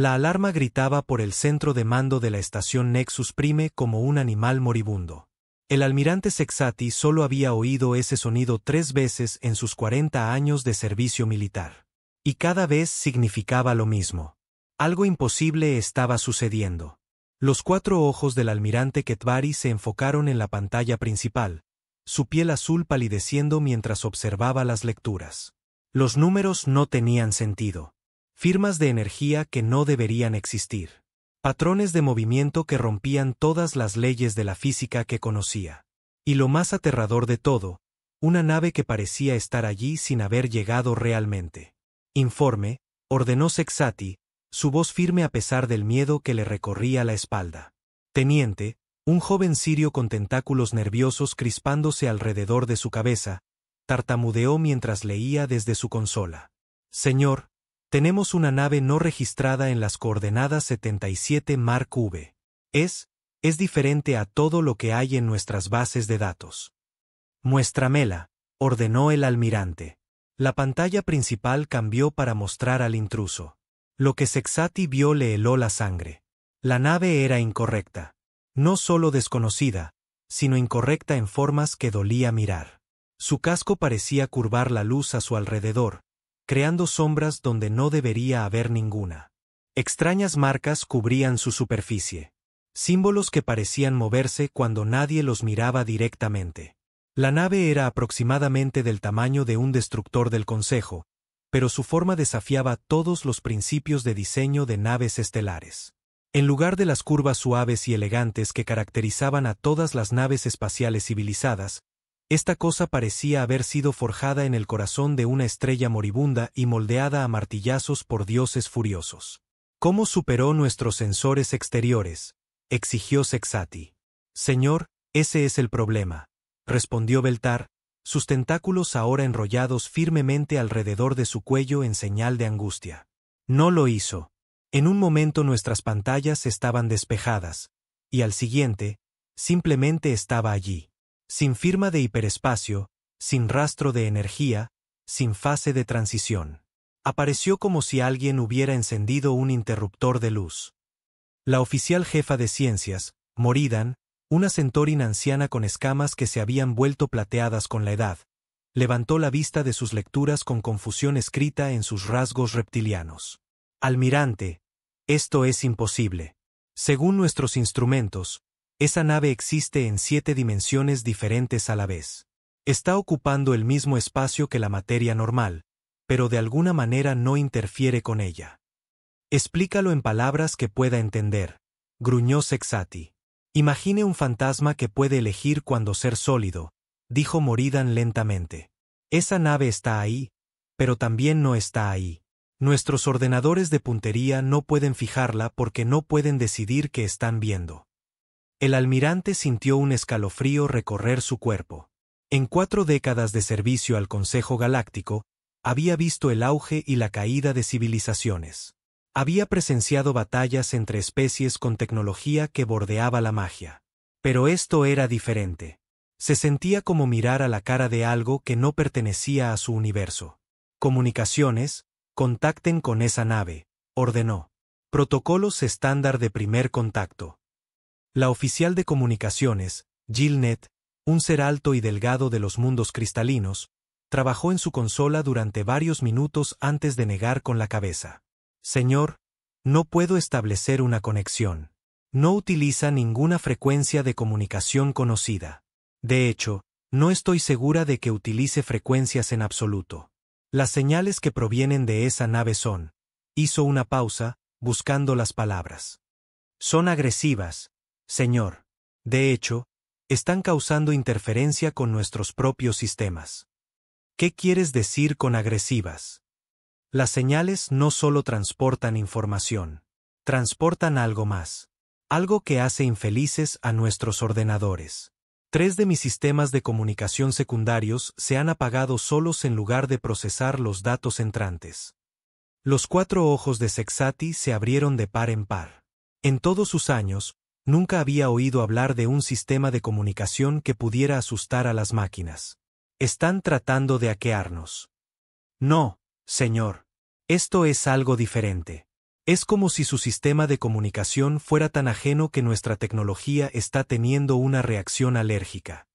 La alarma gritaba por el centro de mando de la estación Nexus Prime como un animal moribundo. El almirante Sexati solo había oído ese sonido 3 veces en sus 40 años de servicio militar. Y cada vez significaba lo mismo. Algo imposible estaba sucediendo. Los 4 ojos del almirante Ketvari se enfocaron en la pantalla principal, su piel azul palideciendo mientras observaba las lecturas. Los números no tenían sentido. Firmas de energía que no deberían existir. Patrones de movimiento que rompían todas las leyes de la física que conocía. Y lo más aterrador de todo, una nave que parecía estar allí sin haber llegado realmente. Informe, ordenó Sexati, su voz firme a pesar del miedo que le recorría la espalda. Teniente, un joven sirio con tentáculos nerviosos crispándose alrededor de su cabeza, tartamudeó mientras leía desde su consola. Señor, tenemos una nave no registrada en las coordenadas 77 Mark V. Es diferente a todo lo que hay en nuestras bases de datos. Muéstramela, ordenó el almirante. La pantalla principal cambió para mostrar al intruso. Lo que Sexati vio le heló la sangre. La nave era incorrecta. No solo desconocida, sino incorrecta en formas que dolía mirar. Su casco parecía curvar la luz a su alrededor, creando sombras donde no debería haber ninguna. Extrañas marcas cubrían su superficie. Símbolos que parecían moverse cuando nadie los miraba directamente. La nave era aproximadamente del tamaño de un destructor del Consejo, pero su forma desafiaba todos los principios de diseño de naves estelares. En lugar de las curvas suaves y elegantes que caracterizaban a todas las naves espaciales civilizadas, esta cosa parecía haber sido forjada en el corazón de una estrella moribunda y moldeada a martillazos por dioses furiosos. ¿Cómo superó nuestros sensores exteriores?, exigió Sexati. Señor, ese es el problema, respondió Beltar, sus tentáculos ahora enrollados firmemente alrededor de su cuello en señal de angustia. No lo hizo. En un momento nuestras pantallas estaban despejadas, y al siguiente, simplemente estaba allí. Sin firma de hiperespacio, sin rastro de energía, sin fase de transición. Apareció como si alguien hubiera encendido un interruptor de luz. La oficial jefa de ciencias, Moridan, una centaurin anciana con escamas que se habían vuelto plateadas con la edad, levantó la vista de sus lecturas con confusión escrita en sus rasgos reptilianos. Almirante, esto es imposible. Según nuestros instrumentos, esa nave existe en 7 dimensiones diferentes a la vez. Está ocupando el mismo espacio que la materia normal, pero de alguna manera no interfiere con ella. Explícalo en palabras que pueda entender, gruñó Sexati. Imagine un fantasma que puede elegir cuándo ser sólido, dijo Moridan lentamente. Esa nave está ahí, pero también no está ahí. Nuestros ordenadores de puntería no pueden fijarla porque no pueden decidir qué están viendo. El almirante sintió un escalofrío recorrer su cuerpo. En 4 décadas de servicio al Consejo Galáctico, había visto el auge y la caída de civilizaciones. Había presenciado batallas entre especies con tecnología que bordeaba la magia. Pero esto era diferente. Se sentía como mirar a la cara de algo que no pertenecía a su universo. Comunicaciones, contacten con esa nave, ordenó. Protocolos estándar de primer contacto. La oficial de comunicaciones, Gilnet, un ser alto y delgado de los mundos cristalinos, trabajó en su consola durante varios minutos antes de negar con la cabeza. Señor, no puedo establecer una conexión. No utiliza ninguna frecuencia de comunicación conocida. De hecho, no estoy segura de que utilice frecuencias en absoluto. Las señales que provienen de esa nave son, hizo una pausa, buscando las palabras. Son agresivas, señor. De hecho, están causando interferencia con nuestros propios sistemas. ¿Qué quieres decir con agresivas? Las señales no solo transportan información, transportan algo más. Algo que hace infelices a nuestros ordenadores. 3 de mis sistemas de comunicación secundarios se han apagado solos en lugar de procesar los datos entrantes. Los 4 ojos de Sexati se abrieron de par en par. En todos sus años, nunca había oído hablar de un sistema de comunicación que pudiera asustar a las máquinas. Están tratando de hackearnos. No, señor. Esto es algo diferente. Es como si su sistema de comunicación fuera tan ajeno que nuestra tecnología está teniendo una reacción alérgica.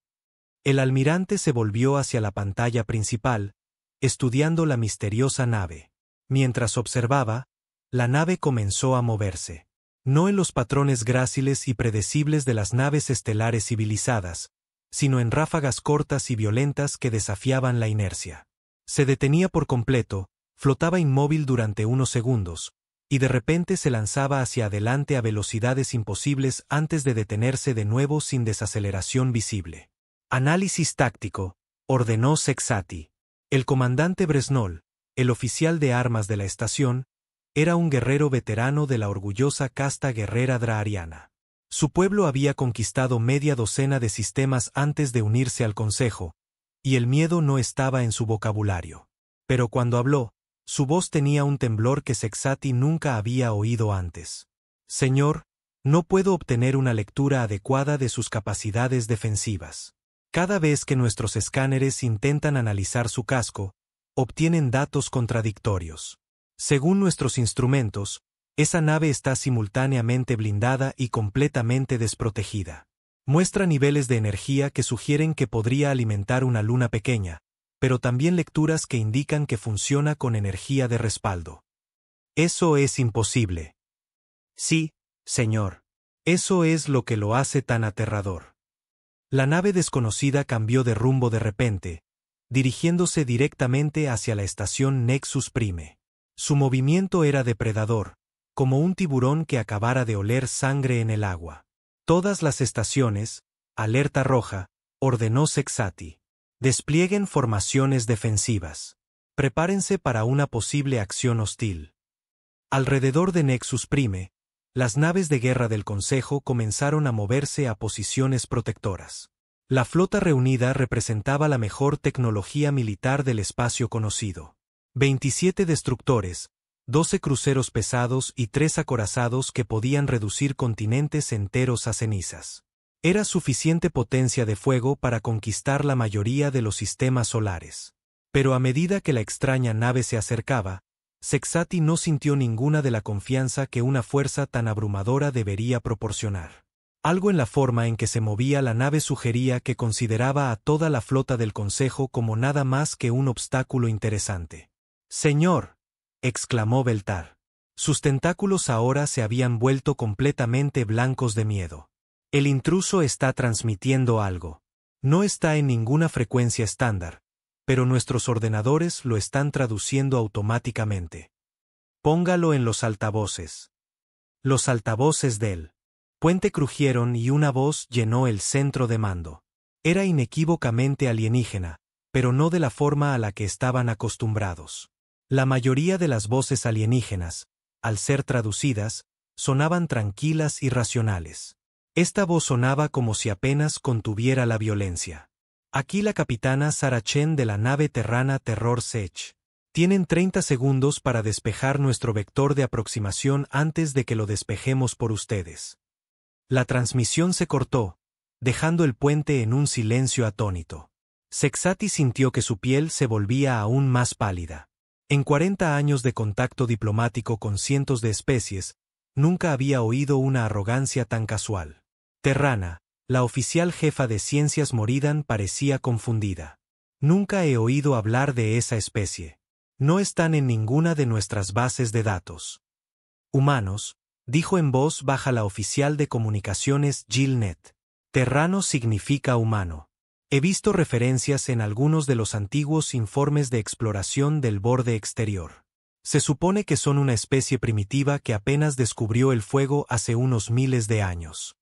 El almirante se volvió hacia la pantalla principal, estudiando la misteriosa nave. Mientras observaba, la nave comenzó a moverse. No en los patrones gráciles y predecibles de las naves estelares civilizadas, sino en ráfagas cortas y violentas que desafiaban la inercia. Se detenía por completo, flotaba inmóvil durante unos segundos, y de repente se lanzaba hacia adelante a velocidades imposibles antes de detenerse de nuevo sin desaceleración visible. Análisis táctico, ordenó Sexati. El comandante Bresnol, el oficial de armas de la estación, era un guerrero veterano de la orgullosa casta guerrera drahariana. Su pueblo había conquistado media docena de sistemas antes de unirse al Consejo, y el miedo no estaba en su vocabulario. Pero cuando habló, su voz tenía un temblor que Sexati nunca había oído antes. Señor, no puedo obtener una lectura adecuada de sus capacidades defensivas. Cada vez que nuestros escáneres intentan analizar su casco, obtienen datos contradictorios. Según nuestros instrumentos, esa nave está simultáneamente blindada y completamente desprotegida. Muestra niveles de energía que sugieren que podría alimentar una luna pequeña, pero también lecturas que indican que funciona con energía de respaldo. Eso es imposible. Sí, señor. Eso es lo que lo hace tan aterrador. La nave desconocida cambió de rumbo de repente, dirigiéndose directamente hacia la estación Nexus Prime. Su movimiento era depredador, como un tiburón que acabara de oler sangre en el agua. Todas las estaciones, alerta roja, ordenó Sexati. Desplieguen formaciones defensivas. Prepárense para una posible acción hostil. Alrededor de Nexus Prime, las naves de guerra del Consejo comenzaron a moverse a posiciones protectoras. La flota reunida representaba la mejor tecnología militar del espacio conocido. 27 destructores, 12 cruceros pesados y 3 acorazados que podían reducir continentes enteros a cenizas. Era suficiente potencia de fuego para conquistar la mayoría de los sistemas solares. Pero a medida que la extraña nave se acercaba, Sexati no sintió ninguna de la confianza que una fuerza tan abrumadora debería proporcionar. Algo en la forma en que se movía la nave sugería que consideraba a toda la flota del Consejo como nada más que un obstáculo interesante. «Señor», exclamó Beltar. Sus tentáculos ahora se habían vuelto completamente blancos de miedo. El intruso está transmitiendo algo. No está en ninguna frecuencia estándar, pero nuestros ordenadores lo están traduciendo automáticamente. Póngalo en los altavoces. Los altavoces del puente crujieron y una voz llenó el centro de mando. Era inequívocamente alienígena, pero no de la forma a la que estaban acostumbrados. La mayoría de las voces alienígenas, al ser traducidas, sonaban tranquilas y racionales. Esta voz sonaba como si apenas contuviera la violencia. Aquí la capitana Sarah Chen de la nave terrana Terror Sech. Tienen 30 segundos para despejar nuestro vector de aproximación antes de que lo despejemos por ustedes. La transmisión se cortó, dejando el puente en un silencio atónito. Sexati sintió que su piel se volvía aún más pálida. En 40 años de contacto diplomático con cientos de especies, nunca había oído una arrogancia tan casual. Terrana, la oficial jefa de ciencias Moridan, parecía confundida. Nunca he oído hablar de esa especie. No están en ninguna de nuestras bases de datos. Humanos, dijo en voz baja la oficial de comunicaciones Jill Net. Terrano significa humano. He visto referencias en algunos de los antiguos informes de exploración del borde exterior. Se supone que son una especie primitiva que apenas descubrió el fuego hace unos miles de años.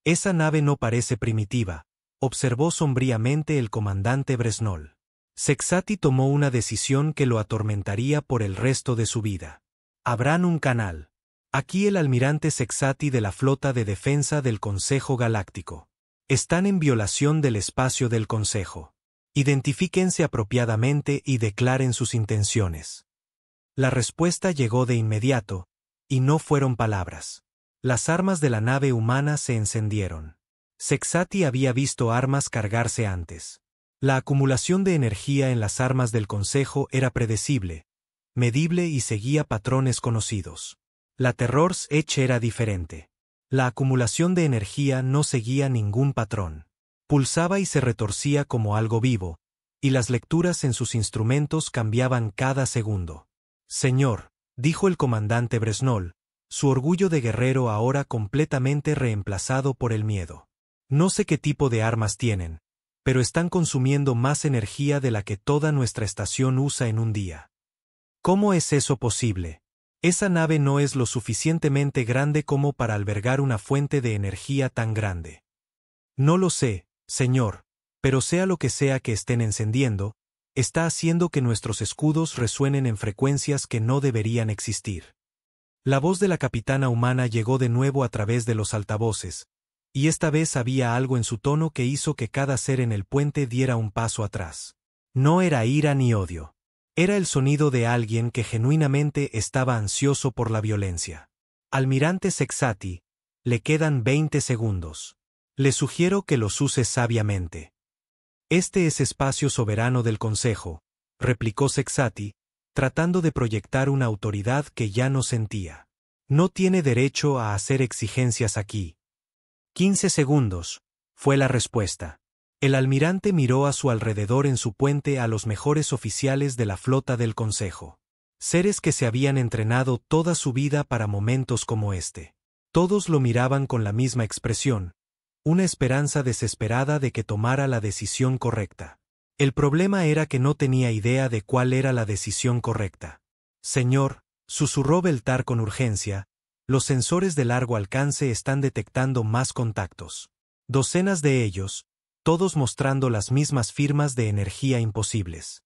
Esa nave no parece primitiva, observó sombríamente el comandante Bresnol. Sexati tomó una decisión que lo atormentaría por el resto de su vida. Abran un canal. Aquí el almirante Sexati de la Flota de Defensa del Consejo Galáctico. Están en violación del espacio del Consejo. Identifíquense apropiadamente y declaren sus intenciones. La respuesta llegó de inmediato, y no fueron palabras. Las armas de la nave humana se encendieron. Sexati había visto armas cargarse antes. La acumulación de energía en las armas del Consejo era predecible, medible y seguía patrones conocidos. La Terror's Edge era diferente. La acumulación de energía no seguía ningún patrón. Pulsaba y se retorcía como algo vivo, y las lecturas en sus instrumentos cambiaban cada segundo. Señor, dijo el comandante Bresnol, su orgullo de guerrero ahora completamente reemplazado por el miedo. No sé qué tipo de armas tienen, pero están consumiendo más energía de la que toda nuestra estación usa en un día. ¿Cómo es eso posible? Esa nave no es lo suficientemente grande como para albergar una fuente de energía tan grande. No lo sé, señor, pero sea lo que sea que estén encendiendo, está haciendo que nuestros escudos resuenen en frecuencias que no deberían existir. La voz de la capitana humana llegó de nuevo a través de los altavoces, y esta vez había algo en su tono que hizo que cada ser en el puente diera un paso atrás. No era ira ni odio. Era el sonido de alguien que genuinamente estaba ansioso por la violencia. Almirante Sexati, le quedan 20 segundos. Le sugiero que los use sabiamente. Este es espacio soberano del Consejo, replicó Sexati, tratando de proyectar una autoridad que ya no sentía. No tiene derecho a hacer exigencias aquí. 15 segundos, fue la respuesta. El almirante miró a su alrededor en su puente a los mejores oficiales de la flota del Consejo. Seres que se habían entrenado toda su vida para momentos como este. Todos lo miraban con la misma expresión, una esperanza desesperada de que tomara la decisión correcta. El problema era que no tenía idea de cuál era la decisión correcta. Señor, susurró Beltar con urgencia, los sensores de largo alcance están detectando más contactos. Docenas de ellos, todos mostrando las mismas firmas de energía imposibles.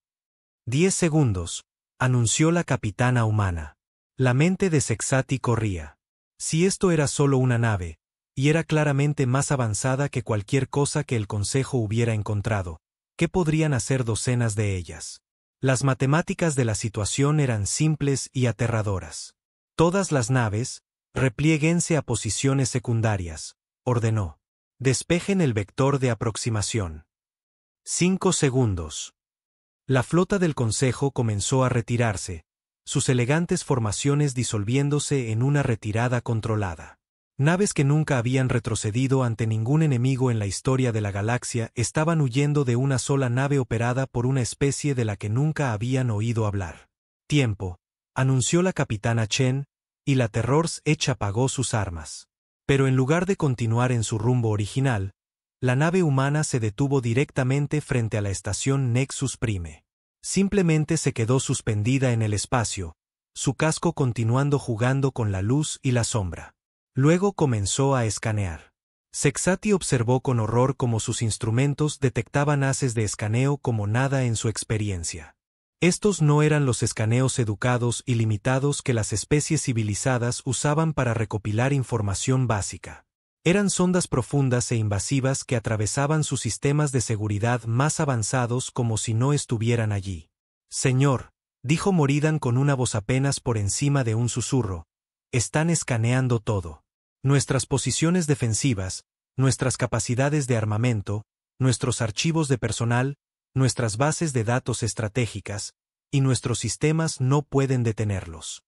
10 segundos, anunció la capitana humana. La mente de Sexati corría. Si esto era solo una nave, y era claramente más avanzada que cualquier cosa que el Consejo hubiera encontrado, ¿qué podrían hacer docenas de ellas? Las matemáticas de la situación eran simples y aterradoras. Todas las naves, repliéguense a posiciones secundarias, ordenó. Despejen el vector de aproximación. 5 segundos. La flota del Consejo comenzó a retirarse, sus elegantes formaciones disolviéndose en una retirada controlada. Naves que nunca habían retrocedido ante ningún enemigo en la historia de la galaxia estaban huyendo de una sola nave operada por una especie de la que nunca habían oído hablar. Tiempo, anunció la capitana Chen, y la Terror's Edge apagó sus armas. Pero en lugar de continuar en su rumbo original, la nave humana se detuvo directamente frente a la estación Nexus Prime. Simplemente se quedó suspendida en el espacio, su casco continuando jugando con la luz y la sombra. Luego comenzó a escanear. Sexati observó con horror cómo sus instrumentos detectaban haces de escaneo como nada en su experiencia. Estos no eran los escaneos educados y limitados que las especies civilizadas usaban para recopilar información básica. Eran sondas profundas e invasivas que atravesaban sus sistemas de seguridad más avanzados como si no estuvieran allí. Señor, dijo Moridan con una voz apenas por encima de un susurro, están escaneando todo. Nuestras posiciones defensivas, nuestras capacidades de armamento, nuestros archivos de personal, nuestras bases de datos estratégicas, y nuestros sistemas no pueden detenerlos.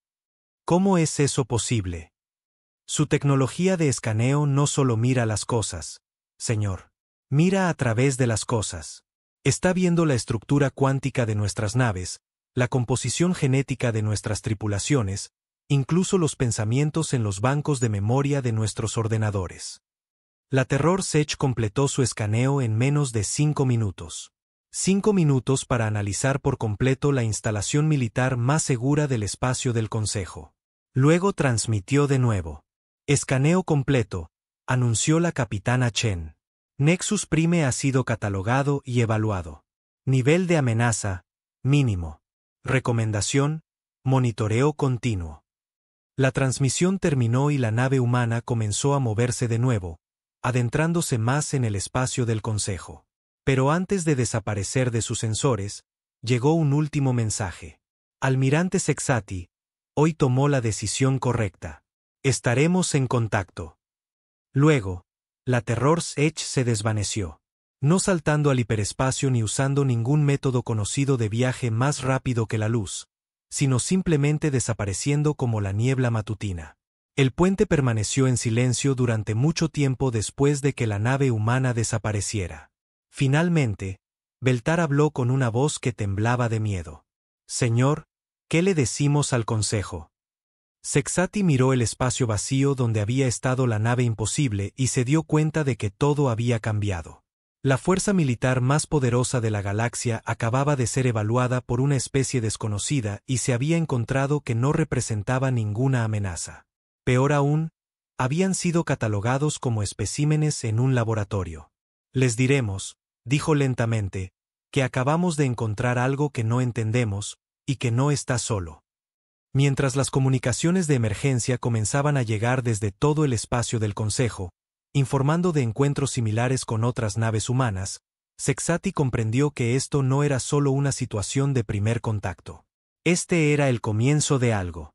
¿Cómo es eso posible? Su tecnología de escaneo no solo mira las cosas, señor. Mira a través de las cosas. Está viendo la estructura cuántica de nuestras naves, la composición genética de nuestras tripulaciones, incluso los pensamientos en los bancos de memoria de nuestros ordenadores. La Terror's Edge completó su escaneo en menos de 5 minutos. 5 minutos para analizar por completo la instalación militar más segura del espacio del Consejo. Luego transmitió de nuevo. Escaneo completo, anunció la capitana Chen. Nexus Prime ha sido catalogado y evaluado. Nivel de amenaza, mínimo. Recomendación, monitoreo continuo. La transmisión terminó y la nave humana comenzó a moverse de nuevo, adentrándose más en el espacio del Consejo. Pero antes de desaparecer de sus sensores, llegó un último mensaje. Almirante Sexati, hoy tomó la decisión correcta. Estaremos en contacto. Luego, la Terror's Edge se desvaneció. No saltando al hiperespacio ni usando ningún método conocido de viaje más rápido que la luz, sino simplemente desapareciendo como la niebla matutina. El puente permaneció en silencio durante mucho tiempo después de que la nave humana desapareciera. Finalmente, Beltar habló con una voz que temblaba de miedo. «Señor, ¿qué le decimos al Consejo?» Sexati miró el espacio vacío donde había estado la nave imposible y se dio cuenta de que todo había cambiado. La fuerza militar más poderosa de la galaxia acababa de ser evaluada por una especie desconocida y se había encontrado que no representaba ninguna amenaza. Peor aún, habían sido catalogados como especímenes en un laboratorio. «Les diremos», dijo lentamente, «que acabamos de encontrar algo que no entendemos, y que no está solo». Mientras las comunicaciones de emergencia comenzaban a llegar desde todo el espacio del Consejo, informando de encuentros similares con otras naves humanas, Sexati comprendió que esto no era solo una situación de primer contacto. Este era el comienzo de algo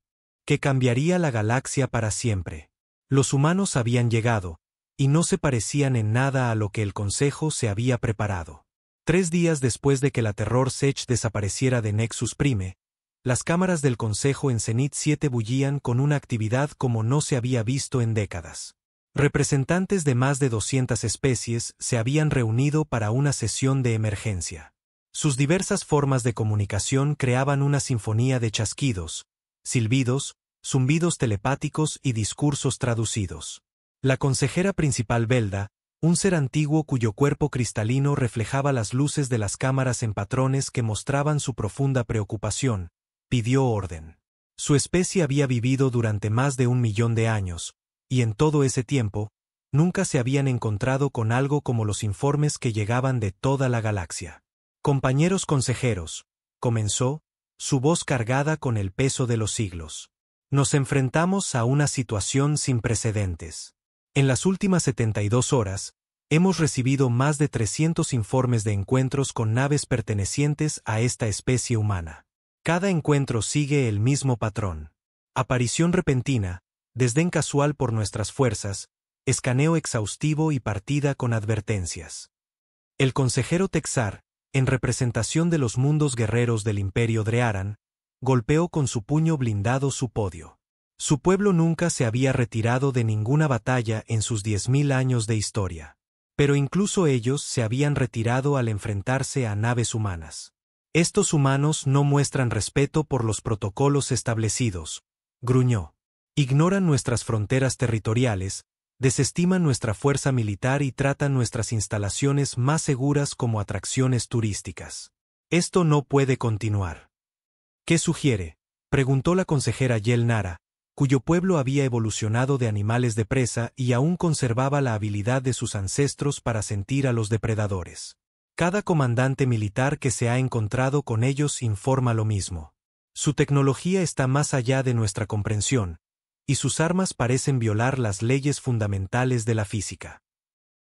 que cambiaría la galaxia para siempre. Los humanos habían llegado, y no se parecían en nada a lo que el Consejo se había preparado. 3 días después de que la Terror Sech desapareciera de Nexus Prime, las cámaras del Consejo en Zenith 7 bullían con una actividad como no se había visto en décadas. Representantes de más de 200 especies se habían reunido para una sesión de emergencia. Sus diversas formas de comunicación creaban una sinfonía de chasquidos, silbidos, zumbidos telepáticos y discursos traducidos. La consejera principal Belda, un ser antiguo cuyo cuerpo cristalino reflejaba las luces de las cámaras en patrones que mostraban su profunda preocupación, pidió orden. Su especie había vivido durante más de 1 millón de años, y en todo ese tiempo, nunca se habían encontrado con algo como los informes que llegaban de toda la galaxia. «Compañeros consejeros», comenzó, su voz cargada con el peso de los siglos. «Nos enfrentamos a una situación sin precedentes. En las últimas 72 horas, hemos recibido más de 300 informes de encuentros con naves pertenecientes a esta especie humana. Cada encuentro sigue el mismo patrón. Aparición repentina, desdén casual por nuestras fuerzas, escaneo exhaustivo y partida con advertencias». El consejero Texar, en representación de los mundos guerreros del Imperio Drearan, golpeó con su puño blindado su podio. Su pueblo nunca se había retirado de ninguna batalla en sus 10.000 años de historia. Pero incluso ellos se habían retirado al enfrentarse a naves humanas. «Estos humanos no muestran respeto por los protocolos establecidos», gruñó. «Ignoran nuestras fronteras territoriales, desestiman nuestra fuerza militar y tratan nuestras instalaciones más seguras como atracciones turísticas. Esto no puede continuar». «¿Qué sugiere?», preguntó la consejera Yel Nara, cuyo pueblo había evolucionado de animales de presa y aún conservaba la habilidad de sus ancestros para sentir a los depredadores. Cada comandante militar que se ha encontrado con ellos informa lo mismo. Su tecnología está más allá de nuestra comprensión, y sus armas parecen violar las leyes fundamentales de la física.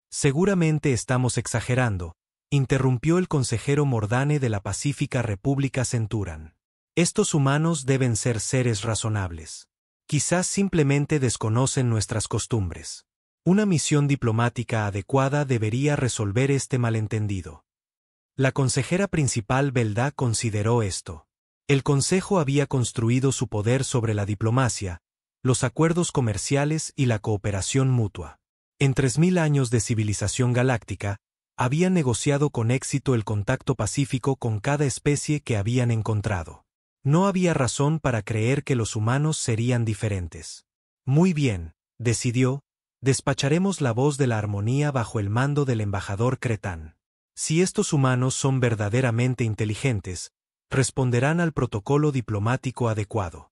«Seguramente estamos exagerando», interrumpió el consejero Mordane de la Pacífica República Centuran. «Estos humanos deben ser seres razonables. Quizás simplemente desconocen nuestras costumbres. Una misión diplomática adecuada debería resolver este malentendido». La consejera principal Belda consideró esto. El Consejo había construido su poder sobre la diplomacia, los acuerdos comerciales y la cooperación mutua. En 3.000 años de civilización galáctica, habían negociado con éxito el contacto pacífico con cada especie que habían encontrado. No había razón para creer que los humanos serían diferentes. «Muy bien», decidió, «despacharemos la voz de la armonía bajo el mando del embajador Cretán. Si estos humanos son verdaderamente inteligentes, responderán al protocolo diplomático adecuado».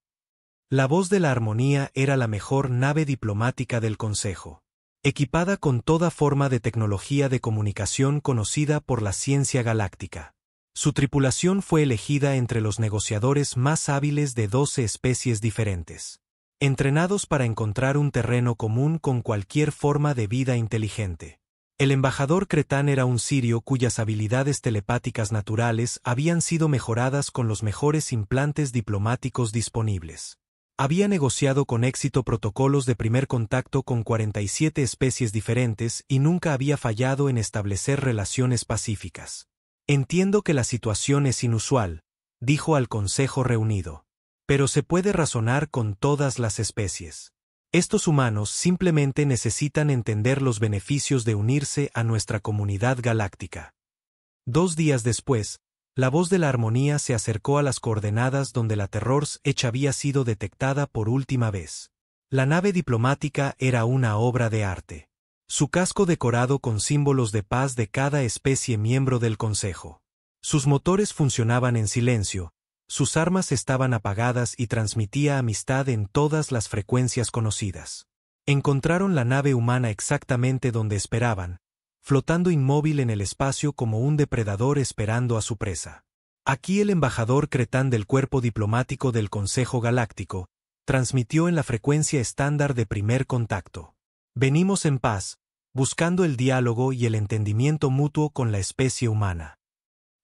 La voz de la armonía era la mejor nave diplomática del Consejo. Equipada con toda forma de tecnología de comunicación conocida por la ciencia galáctica. Su tripulación fue elegida entre los negociadores más hábiles de 12 especies diferentes. Entrenados para encontrar un terreno común con cualquier forma de vida inteligente. El embajador Cretán era un sirio cuyas habilidades telepáticas naturales habían sido mejoradas con los mejores implantes diplomáticos disponibles. Había negociado con éxito protocolos de primer contacto con 47 especies diferentes y nunca había fallado en establecer relaciones pacíficas. «Entiendo que la situación es inusual», dijo al Consejo reunido. «Pero se puede razonar con todas las especies. Estos humanos simplemente necesitan entender los beneficios de unirse a nuestra comunidad galáctica. 2 días después, la voz de la armonía se acercó a las coordenadas donde la Terror's Edge había sido detectada por última vez. La nave diplomática era una obra de arte. Su casco decorado con símbolos de paz de cada especie miembro del Consejo. Sus motores funcionaban en silencio, sus armas estaban apagadas y transmitía amistad en todas las frecuencias conocidas. Encontraron la nave humana exactamente donde esperaban, flotando inmóvil en el espacio como un depredador esperando a su presa. Aquí el embajador Cretán del Cuerpo Diplomático del Consejo Galáctico transmitió en la frecuencia estándar de primer contacto. Venimos en paz, buscando el diálogo y el entendimiento mutuo con la especie humana.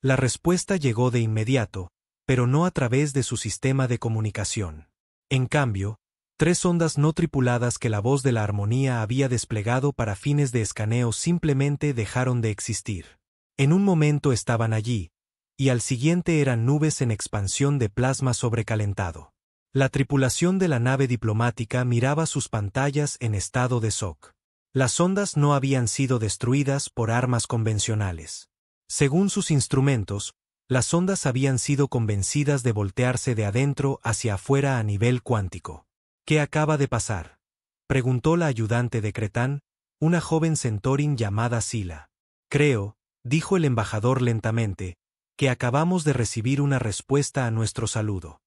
La respuesta llegó de inmediato, pero no a través de su sistema de comunicación. En cambio, 3 ondas no tripuladas que la voz de la armonía había desplegado para fines de escaneo simplemente dejaron de existir. En un momento estaban allí, y al siguiente eran nubes en expansión de plasma sobrecalentado. La tripulación de la nave diplomática miraba sus pantallas en estado de shock. Las ondas no habían sido destruidas por armas convencionales. Según sus instrumentos, las ondas habían sido convencidas de voltearse de adentro hacia afuera a nivel cuántico. ¿Qué acaba de pasar?, preguntó la ayudante de Cretán, una joven centaurin llamada Sila. Creo, dijo el embajador lentamente, que acabamos de recibir una respuesta a nuestro saludo.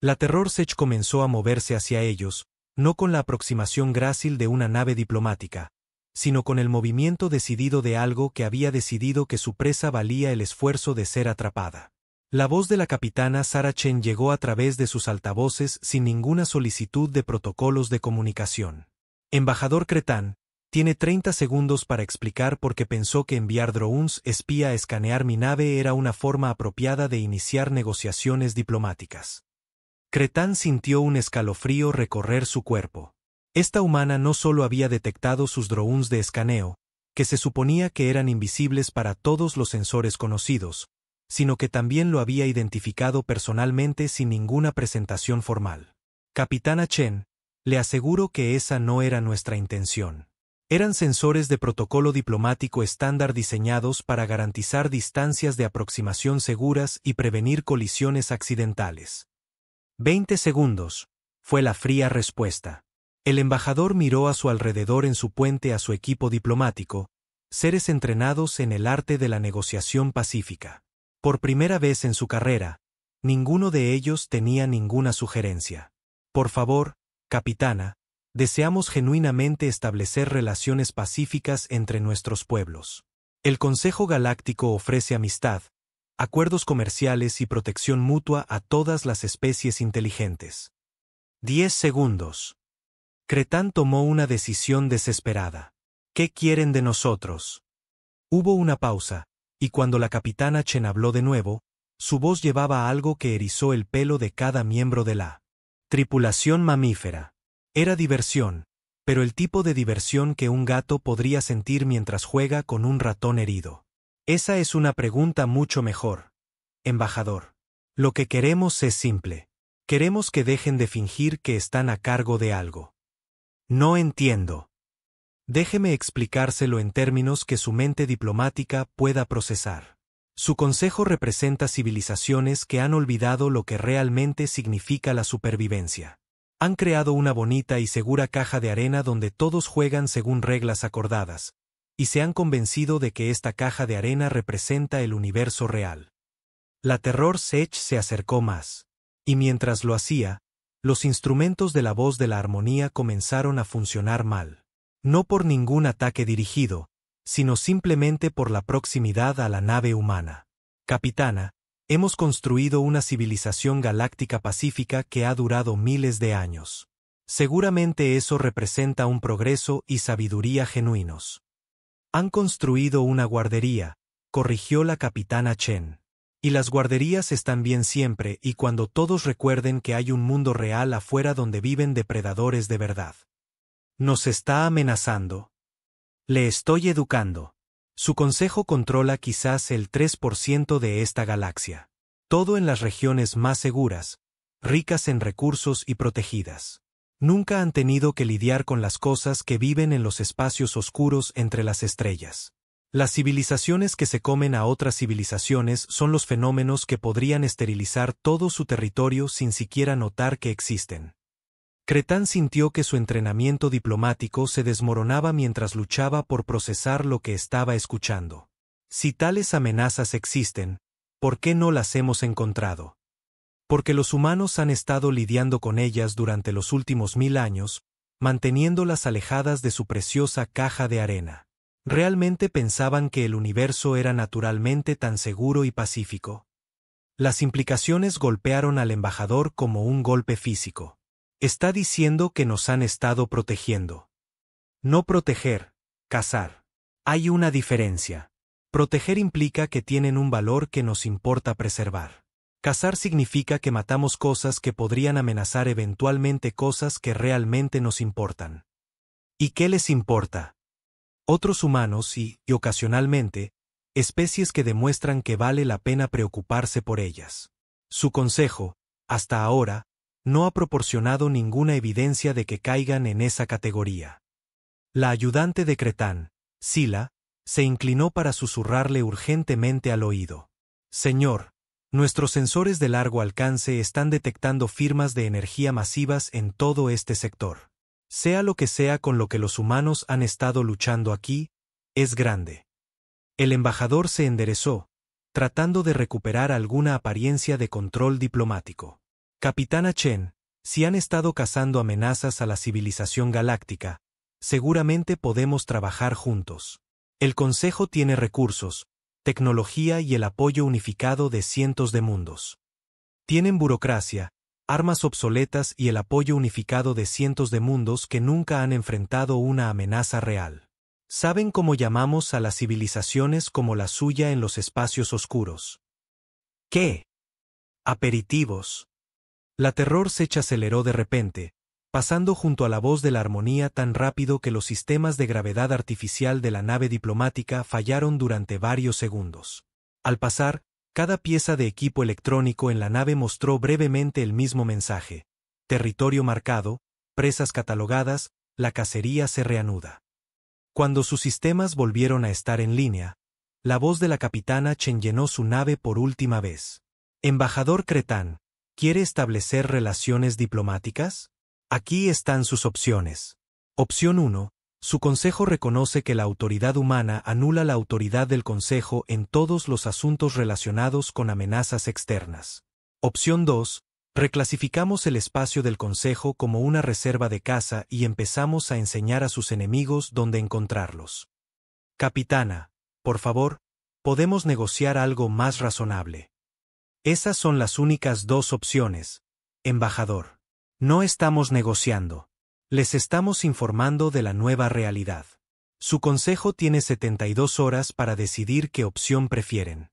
La Terror's Edge comenzó a moverse hacia ellos, no con la aproximación grácil de una nave diplomática, sino con el movimiento decidido de algo que había decidido que su presa valía el esfuerzo de ser atrapada. La voz de la capitana Sarah Chen llegó a través de sus altavoces sin ninguna solicitud de protocolos de comunicación. Embajador Cretán, tiene 30 segundos para explicar por qué pensó que enviar drones espía a escanear mi nave era una forma apropiada de iniciar negociaciones diplomáticas. Cretán sintió un escalofrío recorrer su cuerpo. Esta humana no solo había detectado sus drones de escaneo, que se suponía que eran invisibles para todos los sensores conocidos, sino que también lo había identificado personalmente sin ninguna presentación formal. Capitana Chen, le aseguro que esa no era nuestra intención. Eran sensores de protocolo diplomático estándar diseñados para garantizar distancias de aproximación seguras y prevenir colisiones accidentales. 20 segundos, fue la fría respuesta. El embajador miró a su alrededor en su puente a su equipo diplomático, seres entrenados en el arte de la negociación pacífica. Por primera vez en su carrera, ninguno de ellos tenía ninguna sugerencia. Por favor, capitana, deseamos genuinamente establecer relaciones pacíficas entre nuestros pueblos. El Consejo Galáctico ofrece amistad, acuerdos comerciales y protección mutua a todas las especies inteligentes. 10 segundos. Cretán tomó una decisión desesperada. ¿Qué quieren de nosotros? Hubo una pausa, y cuando la capitana Chen habló de nuevo, su voz llevaba algo que erizó el pelo de cada miembro de la tripulación mamífera. Era diversión, pero el tipo de diversión que un gato podría sentir mientras juega con un ratón herido. Esa es una pregunta mucho mejor, embajador. Lo que queremos es simple. Queremos que dejen de fingir que están a cargo de algo. No entiendo. Déjeme explicárselo en términos que su mente diplomática pueda procesar. Su consejo representa civilizaciones que han olvidado lo que realmente significa la supervivencia. Han creado una bonita y segura caja de arena donde todos juegan según reglas acordadas, y se han convencido de que esta caja de arena representa el universo real. La Terror's Edge se acercó más, y mientras lo hacía, los instrumentos de la voz de la armonía comenzaron a funcionar mal. No por ningún ataque dirigido, sino simplemente por la proximidad a la nave humana. Capitana, hemos construido una civilización galáctica pacífica que ha durado miles de años. Seguramente eso representa un progreso y sabiduría genuinos. Han construido una guardería, corrigió la capitana Chen. Y las guarderías están bien siempre y cuando todos recuerden que hay un mundo real afuera donde viven depredadores de verdad. Nos está amenazando. Le estoy educando. Su consejo controla quizás el 3% de esta galaxia. Todo en las regiones más seguras, ricas en recursos y protegidas. Nunca han tenido que lidiar con las cosas que viven en los espacios oscuros entre las estrellas. Las civilizaciones que se comen a otras civilizaciones son los fenómenos que podrían esterilizar todo su territorio sin siquiera notar que existen. Cretán sintió que su entrenamiento diplomático se desmoronaba mientras luchaba por procesar lo que estaba escuchando. Si tales amenazas existen, ¿por qué no las hemos encontrado? Porque los humanos han estado lidiando con ellas durante los últimos 1000 años, manteniéndolas alejadas de su preciosa caja de arena. ¿Realmente pensaban que el universo era naturalmente tan seguro y pacífico? Las implicaciones golpearon al embajador como un golpe físico. Está diciendo que nos han estado protegiendo. No proteger, cazar. Hay una diferencia. Proteger implica que tienen un valor que nos importa preservar. Cazar significa que matamos cosas que podrían amenazar eventualmente cosas que realmente nos importan. ¿Y qué les importa? Otros humanos y ocasionalmente, especies que demuestran que vale la pena preocuparse por ellas. Su consejo, hasta ahora, no ha proporcionado ninguna evidencia de que caigan en esa categoría. La ayudante de Cretán, Sila, se inclinó para susurrarle urgentemente al oído. Señor, nuestros sensores de largo alcance están detectando firmas de energía masivas en todo este sector. Sea lo que sea con lo que los humanos han estado luchando aquí, es grande. El embajador se enderezó, tratando de recuperar alguna apariencia de control diplomático. Capitana Chen, si han estado cazando amenazas a la civilización galáctica, seguramente podemos trabajar juntos. El Consejo tiene recursos, tecnología y el apoyo unificado de cientos de mundos. Tienen burocracia, armas obsoletas y el apoyo unificado de cientos de mundos que nunca han enfrentado una amenaza real. ¿Saben cómo llamamos a las civilizaciones como la suya en los espacios oscuros? ¿Qué? Aperitivos. La Terror Sech aceleró de repente, pasando junto a la voz de la armonía tan rápido que los sistemas de gravedad artificial de la nave diplomática fallaron durante varios segundos. Al pasar, cada pieza de equipo electrónico en la nave mostró brevemente el mismo mensaje: territorio marcado, presas catalogadas, la cacería se reanuda. Cuando sus sistemas volvieron a estar en línea, la voz de la capitana Chen llenó su nave por última vez. Embajador Cretán, ¿quiere establecer relaciones diplomáticas? Aquí están sus opciones. Opción 1. Su consejo reconoce que la autoridad humana anula la autoridad del consejo en todos los asuntos relacionados con amenazas externas. Opción 2. Reclasificamos el espacio del consejo como una reserva de caza y empezamos a enseñar a sus enemigos dónde encontrarlos. Capitana, por favor, podemos negociar algo más razonable. Esas son las únicas dos opciones, embajador. No estamos negociando. Les estamos informando de la nueva realidad. Su consejo tiene 72 horas para decidir qué opción prefieren.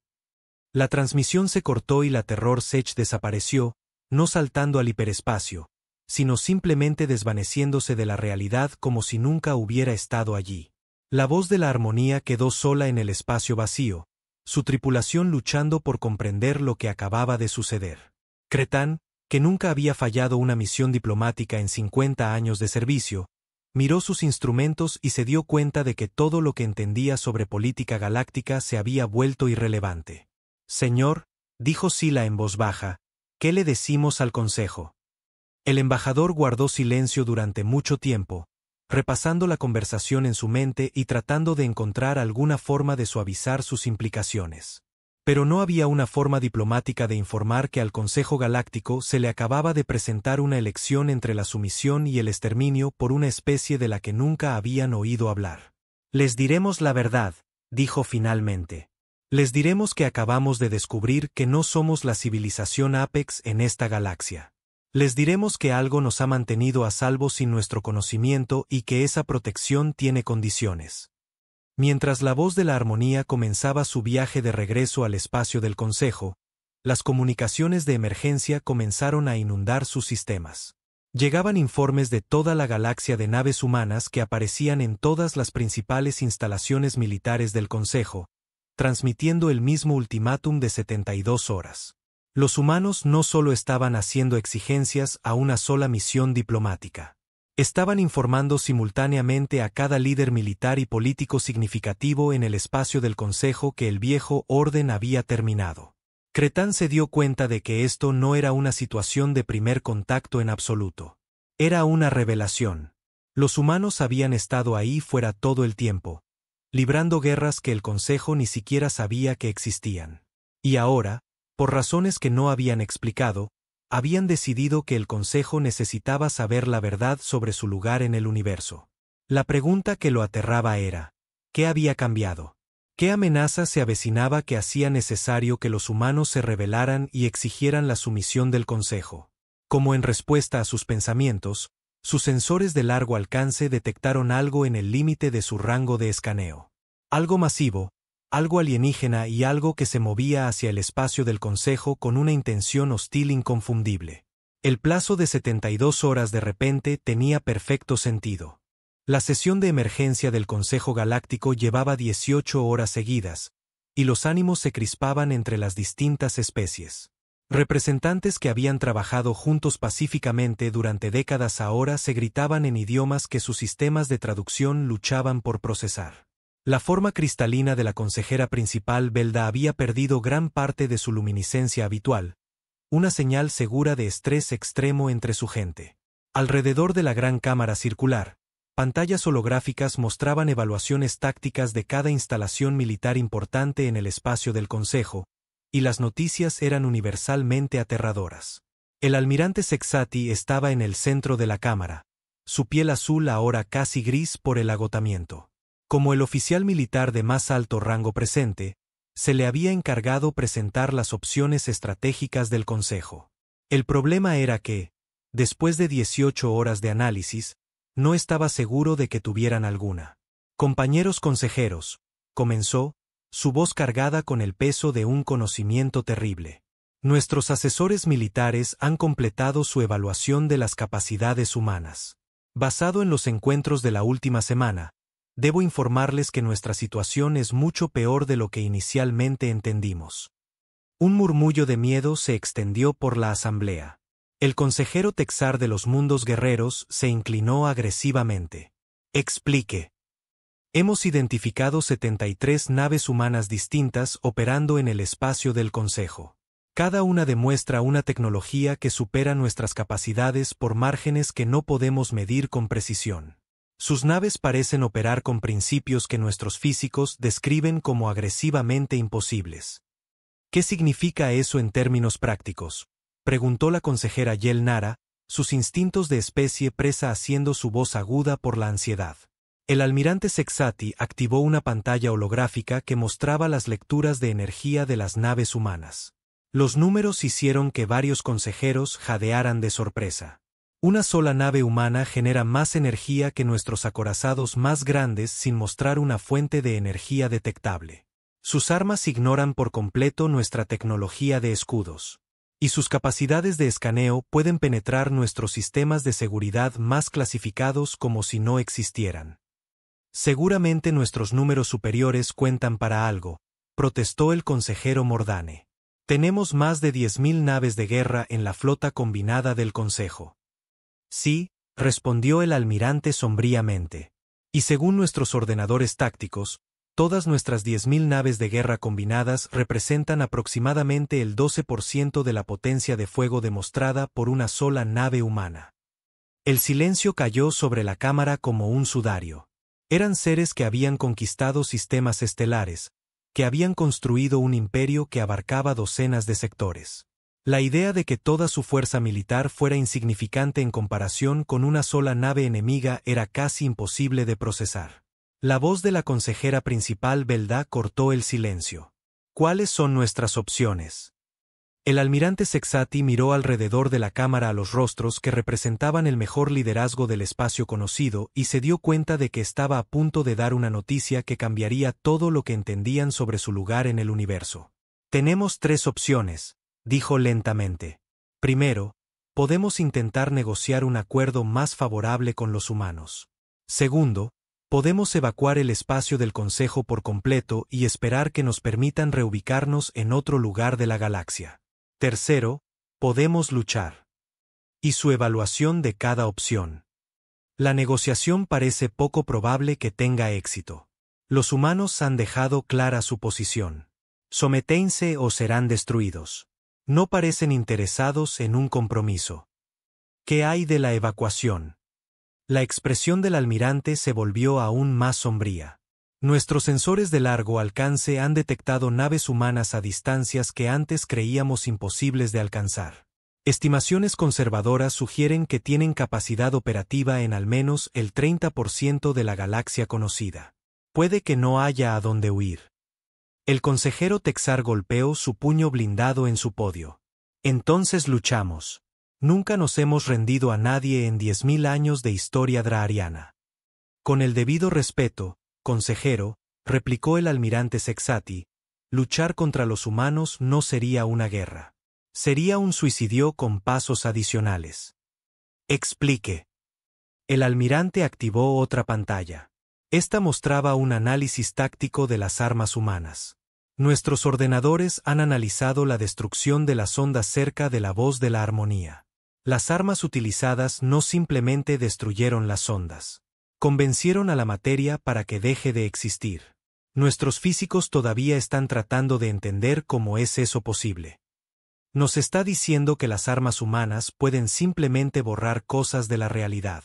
La transmisión se cortó y la Terror Sech desapareció, no saltando al hiperespacio, sino simplemente desvaneciéndose de la realidad como si nunca hubiera estado allí. La voz de la armonía quedó sola en el espacio vacío, su tripulación luchando por comprender lo que acababa de suceder. Cretán, que nunca había fallado una misión diplomática en 50 años de servicio, miró sus instrumentos y se dio cuenta de que todo lo que entendía sobre política galáctica se había vuelto irrelevante. Señor, dijo Sila en voz baja, ¿qué le decimos al consejo? El embajador guardó silencio durante mucho tiempo, repasando la conversación en su mente y tratando de encontrar alguna forma de suavizar sus implicaciones. Pero no había una forma diplomática de informar que al Consejo Galáctico se le acababa de presentar una elección entre la sumisión y el exterminio por una especie de la que nunca habían oído hablar. Les diremos la verdad, dijo finalmente. Les diremos que acabamos de descubrir que no somos la civilización Apex en esta galaxia. Les diremos que algo nos ha mantenido a salvo sin nuestro conocimiento y que esa protección tiene condiciones. Mientras la voz de la armonía comenzaba su viaje de regreso al espacio del Consejo, las comunicaciones de emergencia comenzaron a inundar sus sistemas. Llegaban informes de toda la galaxia de naves humanas que aparecían en todas las principales instalaciones militares del Consejo, transmitiendo el mismo ultimátum de 72 horas. Los humanos no solo estaban haciendo exigencias a una sola misión diplomática. Estaban informando simultáneamente a cada líder militar y político significativo en el espacio del Consejo que el viejo orden había terminado. Cretán se dio cuenta de que esto no era una situación de primer contacto en absoluto. Era una revelación. Los humanos habían estado ahí fuera todo el tiempo, librando guerras que el Consejo ni siquiera sabía que existían. Y ahora, por razones que no habían explicado, habían decidido que el Consejo necesitaba saber la verdad sobre su lugar en el universo. La pregunta que lo aterraba era, ¿qué había cambiado? ¿Qué amenaza se avecinaba que hacía necesario que los humanos se rebelaran y exigieran la sumisión del Consejo? Como en respuesta a sus pensamientos, sus sensores de largo alcance detectaron algo en el límite de su rango de escaneo. Algo masivo, algo alienígena y algo que se movía hacia el espacio del Consejo con una intención hostil inconfundible. El plazo de 72 horas de repente tenía perfecto sentido. La sesión de emergencia del Consejo Galáctico llevaba 18 horas seguidas, y los ánimos se crispaban entre las distintas especies. Representantes que habían trabajado juntos pacíficamente durante décadas ahora se gritaban en idiomas que sus sistemas de traducción luchaban por procesar. La forma cristalina de la consejera principal Belda había perdido gran parte de su luminiscencia habitual, una señal segura de estrés extremo entre su gente. Alrededor de la gran cámara circular, pantallas holográficas mostraban evaluaciones tácticas de cada instalación militar importante en el espacio del Consejo, y las noticias eran universalmente aterradoras. El almirante Sexati estaba en el centro de la cámara, su piel azul ahora casi gris por el agotamiento. Como el oficial militar de más alto rango presente, se le había encargado presentar las opciones estratégicas del Consejo. El problema era que, después de 18 horas de análisis, no estaba seguro de que tuvieran alguna. Compañeros consejeros, comenzó, su voz cargada con el peso de un conocimiento terrible. Nuestros asesores militares han completado su evaluación de las capacidades humanas. Basado en los encuentros de la última semana, debo informarles que nuestra situación es mucho peor de lo que inicialmente entendimos. Un murmullo de miedo se extendió por la asamblea. El consejero Texar de los mundos guerreros se inclinó agresivamente. Explique. Hemos identificado 73 naves humanas distintas operando en el espacio del Consejo. Cada una demuestra una tecnología que supera nuestras capacidades por márgenes que no podemos medir con precisión. Sus naves parecen operar con principios que nuestros físicos describen como agresivamente imposibles. ¿Qué significa eso en términos prácticos?, preguntó la consejera Yel Nara, sus instintos de especie presa haciendo su voz aguda por la ansiedad. El almirante Sexati activó una pantalla holográfica que mostraba las lecturas de energía de las naves humanas. Los números hicieron que varios consejeros jadearan de sorpresa. Una sola nave humana genera más energía que nuestros acorazados más grandes sin mostrar una fuente de energía detectable. Sus armas ignoran por completo nuestra tecnología de escudos. Y sus capacidades de escaneo pueden penetrar nuestros sistemas de seguridad más clasificados como si no existieran. Seguramente nuestros números superiores cuentan para algo, protestó el consejero Mordane. Tenemos más de 10.000 naves de guerra en la flota combinada del Consejo. Sí, respondió el almirante sombríamente. Y según nuestros ordenadores tácticos, todas nuestras 10.000 naves de guerra combinadas representan aproximadamente el 12% de la potencia de fuego demostrada por una sola nave humana. El silencio cayó sobre la cámara como un sudario. Eran seres que habían conquistado sistemas estelares, que habían construido un imperio que abarcaba docenas de sectores. La idea de que toda su fuerza militar fuera insignificante en comparación con una sola nave enemiga era casi imposible de procesar. La voz de la consejera principal Belda cortó el silencio. ¿Cuáles son nuestras opciones? El almirante Sexati miró alrededor de la cámara a los rostros que representaban el mejor liderazgo del espacio conocido y se dio cuenta de que estaba a punto de dar una noticia que cambiaría todo lo que entendían sobre su lugar en el universo. Tenemos 3 opciones, dijo lentamente. Primero, podemos intentar negociar un acuerdo más favorable con los humanos. Segundo, podemos evacuar el espacio del Consejo por completo y esperar que nos permitan reubicarnos en otro lugar de la galaxia. Tercero, podemos luchar. Y su evaluación de cada opción. La negociación parece poco probable que tenga éxito. Los humanos han dejado clara su posición. Someténse o serán destruidos. No parecen interesados en un compromiso. ¿Qué hay de la evacuación? La expresión del almirante se volvió aún más sombría. Nuestros sensores de largo alcance han detectado naves humanas a distancias que antes creíamos imposibles de alcanzar. Estimaciones conservadoras sugieren que tienen capacidad operativa en al menos el 30% de la galaxia conocida. Puede que no haya a dónde huir. El consejero Texar golpeó su puño blindado en su podio. Entonces luchamos. Nunca nos hemos rendido a nadie en 10.000 años de historia drahariana. Con el debido respeto, consejero, replicó el almirante Sexati, luchar contra los humanos no sería una guerra. Sería un suicidio con pasos adicionales. Explique. El almirante activó otra pantalla. Esta mostraba un análisis táctico de las armas humanas. Nuestros ordenadores han analizado la destrucción de las ondas cerca de la voz de la armonía. Las armas utilizadas no simplemente destruyeron las ondas. Convencieron a la materia para que deje de existir. Nuestros físicos todavía están tratando de entender cómo es eso posible. Nos está diciendo que las armas humanas pueden simplemente borrar cosas de la realidad.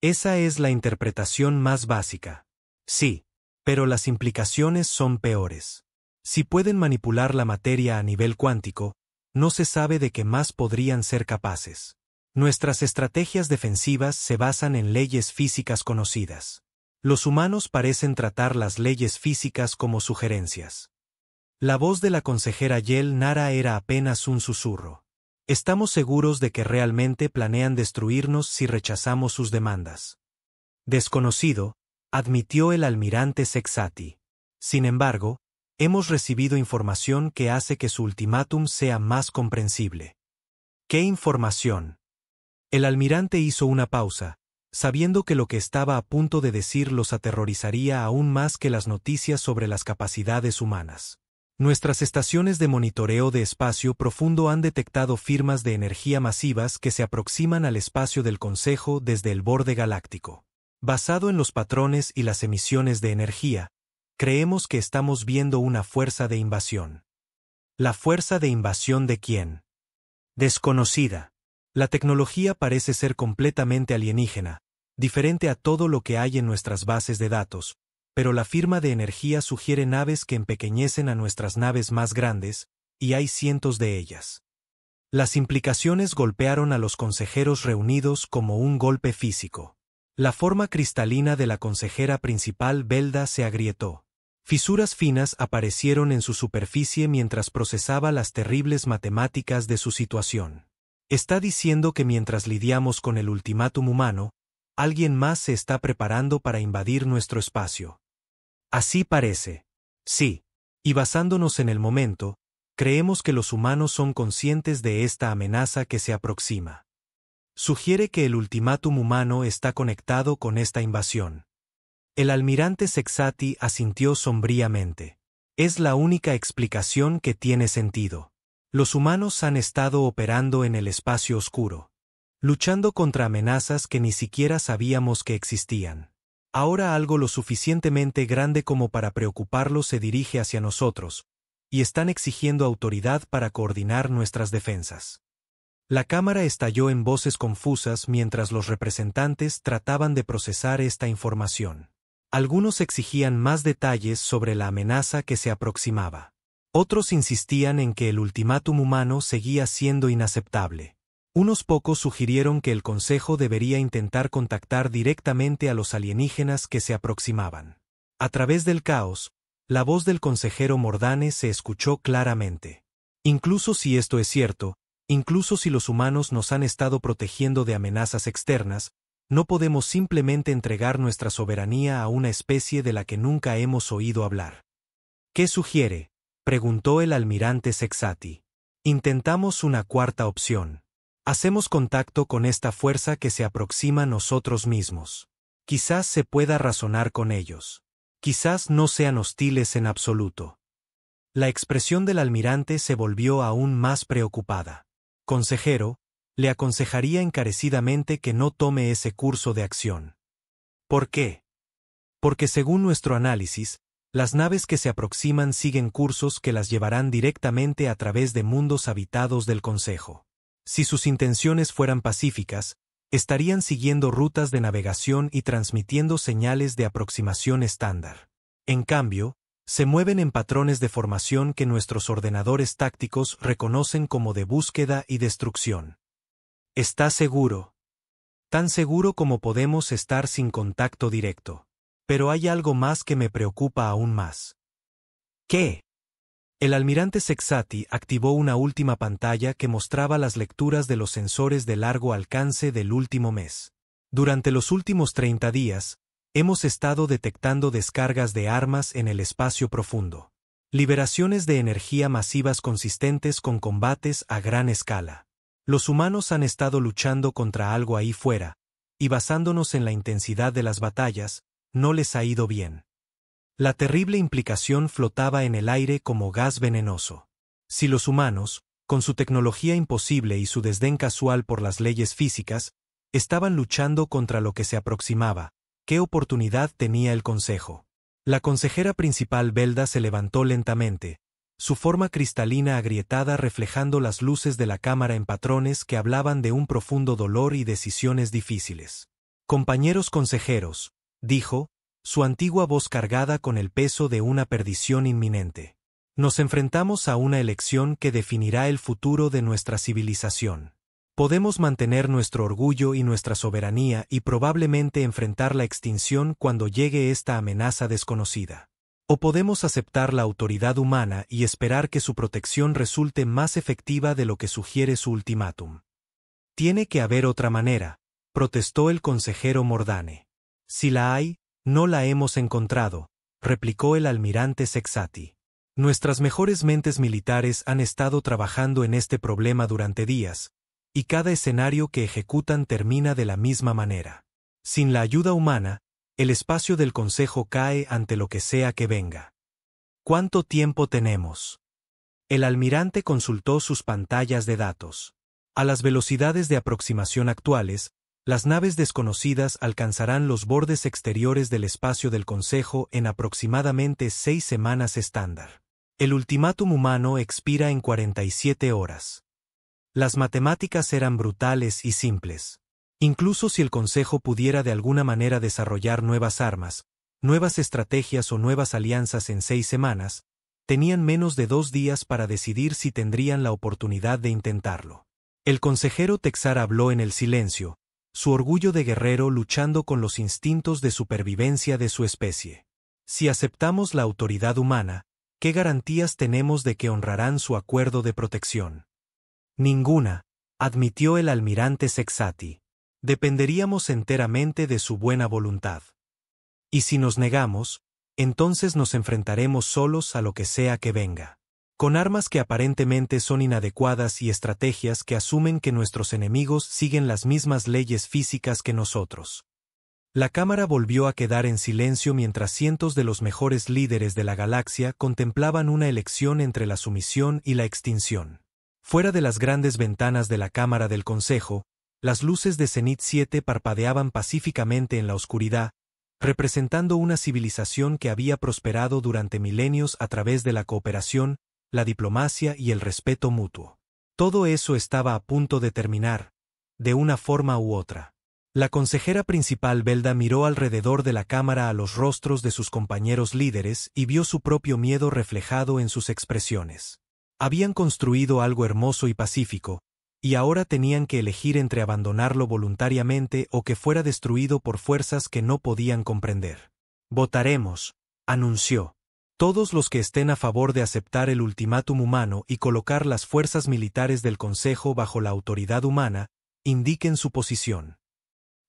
Esa es la interpretación más básica. Sí, pero las implicaciones son peores. Si pueden manipular la materia a nivel cuántico, no se sabe de qué más podrían ser capaces. Nuestras estrategias defensivas se basan en leyes físicas conocidas. Los humanos parecen tratar las leyes físicas como sugerencias. La voz de la consejera Yel Nara era apenas un susurro. Estamos seguros de que realmente planean destruirnos si rechazamos sus demandas. Desconocido, admitió el almirante Sexati. Sin embargo, hemos recibido información que hace que su ultimátum sea más comprensible. ¿Qué información? El almirante hizo una pausa, sabiendo que lo que estaba a punto de decir los aterrorizaría aún más que las noticias sobre las capacidades humanas. Nuestras estaciones de monitoreo de espacio profundo han detectado firmas de energía masivas que se aproximan al espacio del Consejo desde el borde galáctico. Basado en los patrones y las emisiones de energía, creemos que estamos viendo una fuerza de invasión. ¿La fuerza de invasión de quién? Desconocida. La tecnología parece ser completamente alienígena, diferente a todo lo que hay en nuestras bases de datos, pero la firma de energía sugiere naves que empequeñecen a nuestras naves más grandes, y hay cientos de ellas. Las implicaciones golpearon a los consejeros reunidos como un golpe físico. La forma cristalina de la consejera principal Belda se agrietó. Fisuras finas aparecieron en su superficie mientras procesaba las terribles matemáticas de su situación. Está diciendo que mientras lidiamos con el ultimátum humano, alguien más se está preparando para invadir nuestro espacio. Así parece. Sí. Y basándonos en el momento, creemos que los humanos son conscientes de esta amenaza que se aproxima. Sugiere que el ultimátum humano está conectado con esta invasión. El almirante Sexati asintió sombríamente. Es la única explicación que tiene sentido. Los humanos han estado operando en el espacio oscuro, luchando contra amenazas que ni siquiera sabíamos que existían. Ahora algo lo suficientemente grande como para preocuparlos se dirige hacia nosotros, y están exigiendo autoridad para coordinar nuestras defensas. La cámara estalló en voces confusas mientras los representantes trataban de procesar esta información. Algunos exigían más detalles sobre la amenaza que se aproximaba. Otros insistían en que el ultimátum humano seguía siendo inaceptable. Unos pocos sugirieron que el Consejo debería intentar contactar directamente a los alienígenas que se aproximaban. A través del caos, la voz del consejero Mordane se escuchó claramente. Incluso si esto es cierto, incluso si los humanos nos han estado protegiendo de amenazas externas, no podemos simplemente entregar nuestra soberanía a una especie de la que nunca hemos oído hablar. ¿Qué sugiere?, preguntó el almirante Sexati. Intentamos una cuarta opción. Hacemos contacto con esta fuerza que se aproxima a nosotros mismos. Quizás se pueda razonar con ellos. Quizás no sean hostiles en absoluto. La expresión del almirante se volvió aún más preocupada. Consejero, le aconsejaría encarecidamente que no tome ese curso de acción. ¿Por qué? Porque según nuestro análisis, las naves que se aproximan siguen cursos que las llevarán directamente a través de mundos habitados del Consejo. Si sus intenciones fueran pacíficas, estarían siguiendo rutas de navegación y transmitiendo señales de aproximación estándar. En cambio, se mueven en patrones de formación que nuestros ordenadores tácticos reconocen como de búsqueda y destrucción. ¿Está seguro? Tan seguro como podemos estar sin contacto directo. Pero hay algo más que me preocupa aún más. ¿Qué? El almirante Sexati activó una última pantalla que mostraba las lecturas de los sensores de largo alcance del último mes. Durante los últimos 30 días, hemos estado detectando descargas de armas en el espacio profundo. Liberaciones de energía masivas consistentes con combates a gran escala. Los humanos han estado luchando contra algo ahí fuera, y basándonos en la intensidad de las batallas, no les ha ido bien. La terrible implicación flotaba en el aire como gas venenoso. Si los humanos, con su tecnología imposible y su desdén casual por las leyes físicas, estaban luchando contra lo que se aproximaba, ¿qué oportunidad tenía el Consejo? La consejera principal Belda se levantó lentamente, su forma cristalina agrietada reflejando las luces de la cámara en patrones que hablaban de un profundo dolor y decisiones difíciles. Compañeros consejeros, dijo, su antigua voz cargada con el peso de una perdición inminente. Nos enfrentamos a una elección que definirá el futuro de nuestra civilización. Podemos mantener nuestro orgullo y nuestra soberanía y probablemente enfrentar la extinción cuando llegue esta amenaza desconocida. O podemos aceptar la autoridad humana y esperar que su protección resulte más efectiva de lo que sugiere su ultimátum. Tiene que haber otra manera, protestó el consejero Mordane. Si la hay, no la hemos encontrado, replicó el almirante Sexati. Nuestras mejores mentes militares han estado trabajando en este problema durante días, y cada escenario que ejecutan termina de la misma manera. Sin la ayuda humana, el espacio del Consejo cae ante lo que sea que venga. ¿Cuánto tiempo tenemos? El almirante consultó sus pantallas de datos. A las velocidades de aproximación actuales, las naves desconocidas alcanzarán los bordes exteriores del espacio del Consejo en aproximadamente 6 semanas estándar. El ultimátum humano expira en 47 horas. Las matemáticas eran brutales y simples. Incluso si el Consejo pudiera de alguna manera desarrollar nuevas armas, nuevas estrategias o nuevas alianzas en 6 semanas, tenían menos de 2 días para decidir si tendrían la oportunidad de intentarlo. El consejero Texar habló en el silencio, su orgullo de guerrero luchando con los instintos de supervivencia de su especie. Si aceptamos la autoridad humana, ¿qué garantías tenemos de que honrarán su acuerdo de protección? Ninguna, admitió el almirante Sexati. Dependeríamos enteramente de su buena voluntad. Y si nos negamos, entonces nos enfrentaremos solos a lo que sea que venga. Con armas que aparentemente son inadecuadas y estrategias que asumen que nuestros enemigos siguen las mismas leyes físicas que nosotros. La cámara volvió a quedar en silencio mientras cientos de los mejores líderes de la galaxia contemplaban una elección entre la sumisión y la extinción. Fuera de las grandes ventanas de la cámara del Consejo, las luces de Zenit 7 parpadeaban pacíficamente en la oscuridad, representando una civilización que había prosperado durante milenios a través de la cooperación, la diplomacia y el respeto mutuo. Todo eso estaba a punto de terminar, de una forma u otra. La consejera principal Belda miró alrededor de la cámara a los rostros de sus compañeros líderes y vio su propio miedo reflejado en sus expresiones. Habían construido algo hermoso y pacífico, y ahora tenían que elegir entre abandonarlo voluntariamente o que fuera destruido por fuerzas que no podían comprender. Votaremos, anunció. Todos los que estén a favor de aceptar el ultimátum humano y colocar las fuerzas militares del Consejo bajo la autoridad humana, indiquen su posición.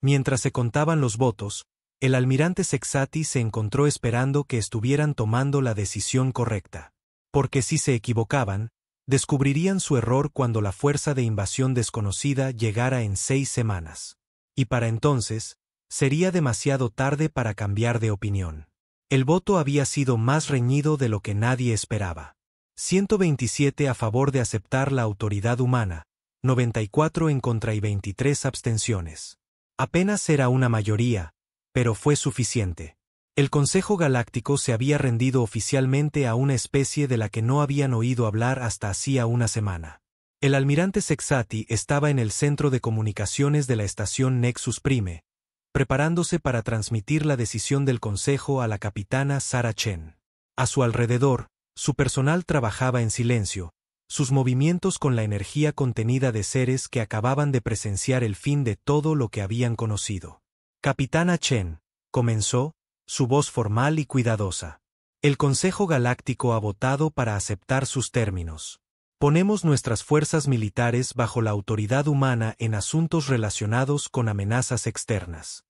Mientras se contaban los votos, el almirante Sexati se encontró esperando que estuvieran tomando la decisión correcta. Porque si se equivocaban, descubrirían su error cuando la fuerza de invasión desconocida llegara en 6 semanas. Y para entonces, sería demasiado tarde para cambiar de opinión. El voto había sido más reñido de lo que nadie esperaba. 127 a favor de aceptar la autoridad humana, 94 en contra y 23 abstenciones. Apenas era una mayoría, pero fue suficiente. El Consejo Galáctico se había rendido oficialmente a una especie de la que no habían oído hablar hasta hacía una semana. El almirante Sexati estaba en el centro de comunicaciones de la estación Nexus Prime, preparándose para transmitir la decisión del Consejo a la capitana Sarah Chen. A su alrededor, su personal trabajaba en silencio, sus movimientos con la energía contenida de seres que acababan de presenciar el fin de todo lo que habían conocido. Capitana Chen, comenzó, su voz formal y cuidadosa. El Consejo Galáctico ha votado para aceptar sus términos. Ponemos nuestras fuerzas militares bajo la autoridad humana en asuntos relacionados con amenazas externas.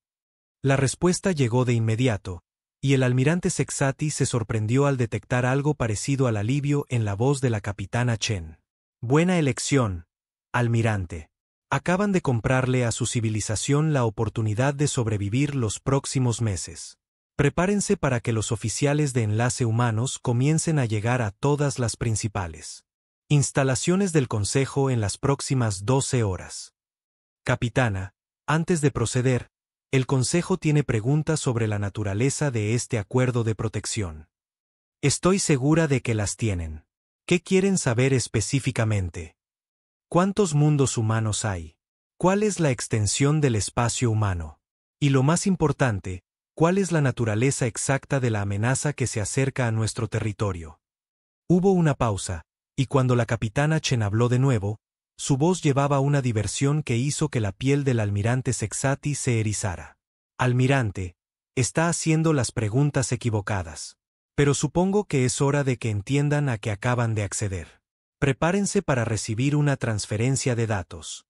La respuesta llegó de inmediato, y el almirante Sexati se sorprendió al detectar algo parecido al alivio en la voz de la capitana Chen. Buena elección, almirante. Acaban de comprarle a su civilización la oportunidad de sobrevivir los próximos meses. Prepárense para que los oficiales de enlace humanos comiencen a llegar a todas las principales instalaciones del Consejo en las próximas 12 horas. Capitana, antes de proceder, el Consejo tiene preguntas sobre la naturaleza de este acuerdo de protección. Estoy segura de que las tienen. ¿Qué quieren saber específicamente? ¿Cuántos mundos humanos hay? ¿Cuál es la extensión del espacio humano? Y lo más importante, ¿cuál es la naturaleza exacta de la amenaza que se acerca a nuestro territorio? Hubo una pausa, y cuando la capitana Chen habló de nuevo, su voz llevaba una diversión que hizo que la piel del almirante Sexati se erizara. Almirante, está haciendo las preguntas equivocadas. Pero supongo que es hora de que entiendan a que acaban de acceder. Prepárense para recibir una transferencia de datos.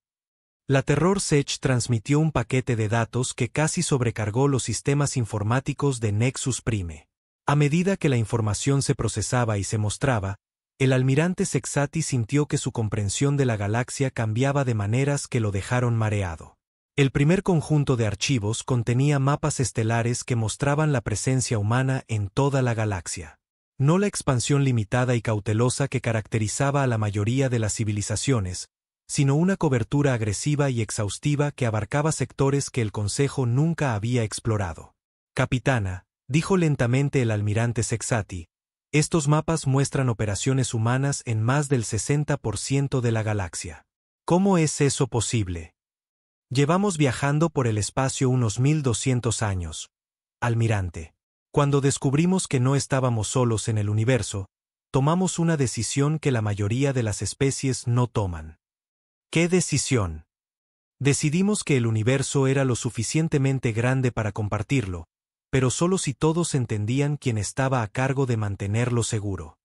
La Terror Sech transmitió un paquete de datos que casi sobrecargó los sistemas informáticos de Nexus Prime. A medida que la información se procesaba y se mostraba, el almirante Sexati sintió que su comprensión de la galaxia cambiaba de maneras que lo dejaron mareado. El primer conjunto de archivos contenía mapas estelares que mostraban la presencia humana en toda la galaxia. No la expansión limitada y cautelosa que caracterizaba a la mayoría de las civilizaciones, sino una cobertura agresiva y exhaustiva que abarcaba sectores que el Consejo nunca había explorado. Capitana, dijo lentamente el almirante Sexati, estos mapas muestran operaciones humanas en más del 60% de la galaxia. ¿Cómo es eso posible? Llevamos viajando por el espacio unos 1200 años, almirante. Cuando descubrimos que no estábamos solos en el universo, tomamos una decisión que la mayoría de las especies no toman. ¿Qué decisión? Decidimos que el universo era lo suficientemente grande para compartirlo, pero solo si todos entendían quién estaba a cargo de mantenerlo seguro.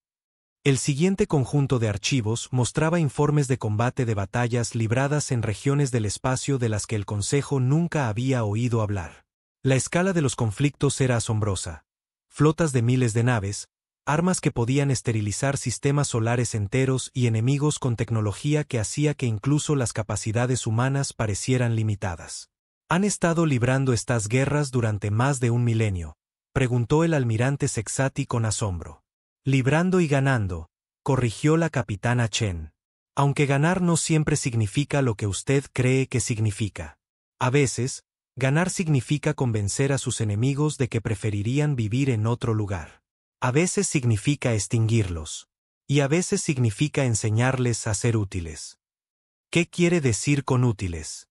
El siguiente conjunto de archivos mostraba informes de combate de batallas libradas en regiones del espacio de las que el Consejo nunca había oído hablar. La escala de los conflictos era asombrosa. Flotas de miles de naves, armas que podían esterilizar sistemas solares enteros y enemigos con tecnología que hacía que incluso las capacidades humanas parecieran limitadas. ¿Han estado librando estas guerras durante más de un milenio?, preguntó el almirante Sexati con asombro. Librando y ganando, corrigió la capitana Chen. Aunque ganar no siempre significa lo que usted cree que significa. A veces, ganar significa convencer a sus enemigos de que preferirían vivir en otro lugar. A veces significa extinguirlos. Y a veces significa enseñarles a ser útiles. ¿Qué quiere decir con útiles?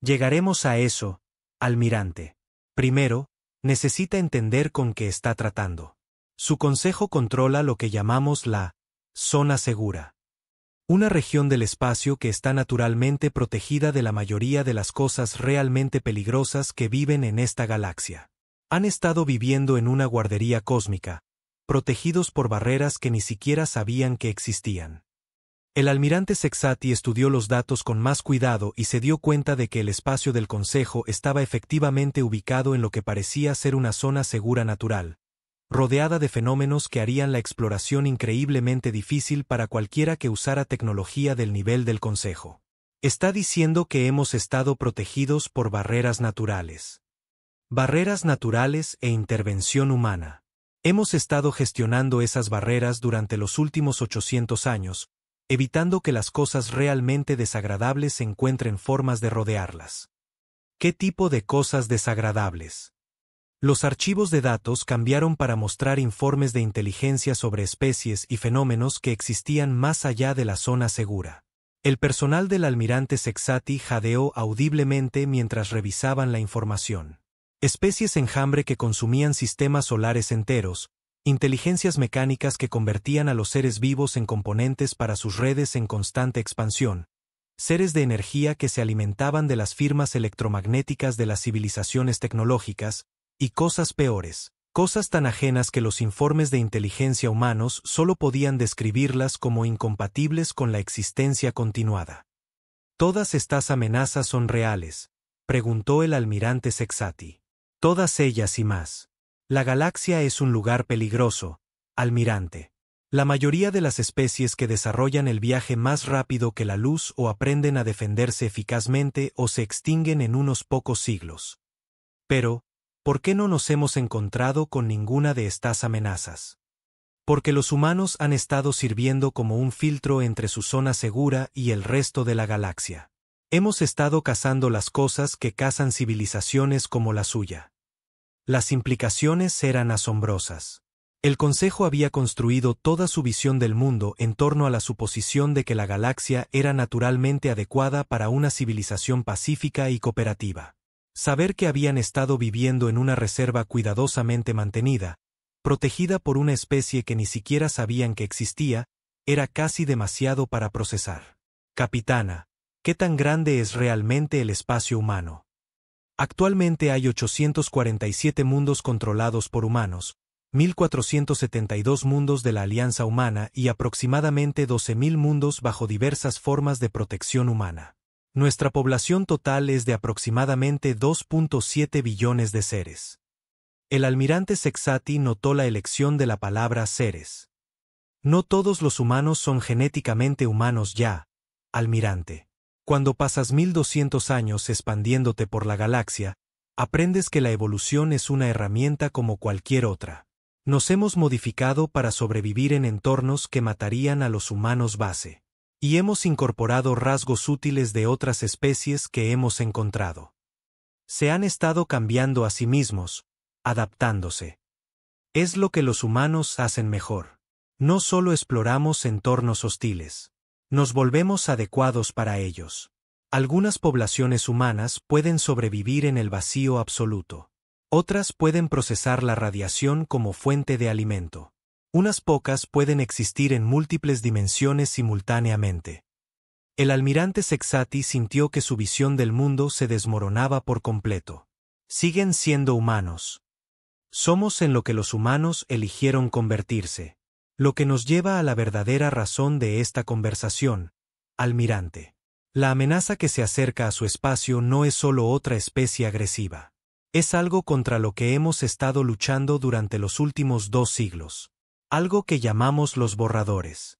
Llegaremos a eso, almirante. Primero, necesita entender con qué está tratando. Su consejo controla lo que llamamos la zona segura. Una región del espacio que está naturalmente protegida de la mayoría de las cosas realmente peligrosas que viven en esta galaxia. Han estado viviendo en una guardería cósmica, protegidos por barreras que ni siquiera sabían que existían. El almirante Sexati estudió los datos con más cuidado y se dio cuenta de que el espacio del Consejo estaba efectivamente ubicado en lo que parecía ser una zona segura natural, rodeada de fenómenos que harían la exploración increíblemente difícil para cualquiera que usara tecnología del nivel del Consejo. Está diciendo que hemos estado protegidos por barreras naturales. Barreras naturales e intervención humana. Hemos estado gestionando esas barreras durante los últimos 800 años, evitando que las cosas realmente desagradables encuentren formas de rodearlas. ¿Qué tipo de cosas desagradables? Los archivos de datos cambiaron para mostrar informes de inteligencia sobre especies y fenómenos que existían más allá de la zona segura. El personal del almirante Sexati jadeó audiblemente mientras revisaban la información. Especies enjambre que consumían sistemas solares enteros, inteligencias mecánicas que convertían a los seres vivos en componentes para sus redes en constante expansión, seres de energía que se alimentaban de las firmas electromagnéticas de las civilizaciones tecnológicas, y cosas peores, cosas tan ajenas que los informes de inteligencia humanos solo podían describirlas como incompatibles con la existencia continuada. ¿Todas estas amenazas son reales?, preguntó el almirante Sexati. Todas ellas y más. La galaxia es un lugar peligroso, almirante. La mayoría de las especies que desarrollan el viaje más rápido que la luz o aprenden a defenderse eficazmente o se extinguen en unos pocos siglos. Pero, ¿por qué no nos hemos encontrado con ninguna de estas amenazas? Porque los humanos han estado sirviendo como un filtro entre su zona segura y el resto de la galaxia. Hemos estado cazando las cosas que cazan civilizaciones como la suya. Las implicaciones eran asombrosas. El Consejo había construido toda su visión del mundo en torno a la suposición de que la galaxia era naturalmente adecuada para una civilización pacífica y cooperativa. Saber que habían estado viviendo en una reserva cuidadosamente mantenida, protegida por una especie que ni siquiera sabían que existía, era casi demasiado para procesar. Capitana, ¿qué tan grande es realmente el espacio humano? Actualmente hay 847 mundos controlados por humanos, 1.472 mundos de la Alianza Humana y aproximadamente 12.000 mundos bajo diversas formas de protección humana. Nuestra población total es de aproximadamente 2.7 billones de seres. El almirante Sexati notó la elección de la palabra seres. No todos los humanos son genéticamente humanos ya, almirante. Cuando pasas 1200 años expandiéndote por la galaxia, aprendes que la evolución es una herramienta como cualquier otra. Nos hemos modificado para sobrevivir en entornos que matarían a los humanos base. Y hemos incorporado rasgos útiles de otras especies que hemos encontrado. Se han estado cambiando a sí mismos, adaptándose. Es lo que los humanos hacen mejor. No solo exploramos entornos hostiles. Nos volvemos adecuados para ellos. Algunas poblaciones humanas pueden sobrevivir en el vacío absoluto. Otras pueden procesar la radiación como fuente de alimento. Unas pocas pueden existir en múltiples dimensiones simultáneamente. El almirante Sexati sintió que su visión del mundo se desmoronaba por completo. Siguen siendo humanos. Somos en lo que los humanos eligieron convertirse. Lo que nos lleva a la verdadera razón de esta conversación, almirante. La amenaza que se acerca a su espacio no es solo otra especie agresiva. Es algo contra lo que hemos estado luchando durante los últimos 2 siglos. Algo que llamamos los borradores.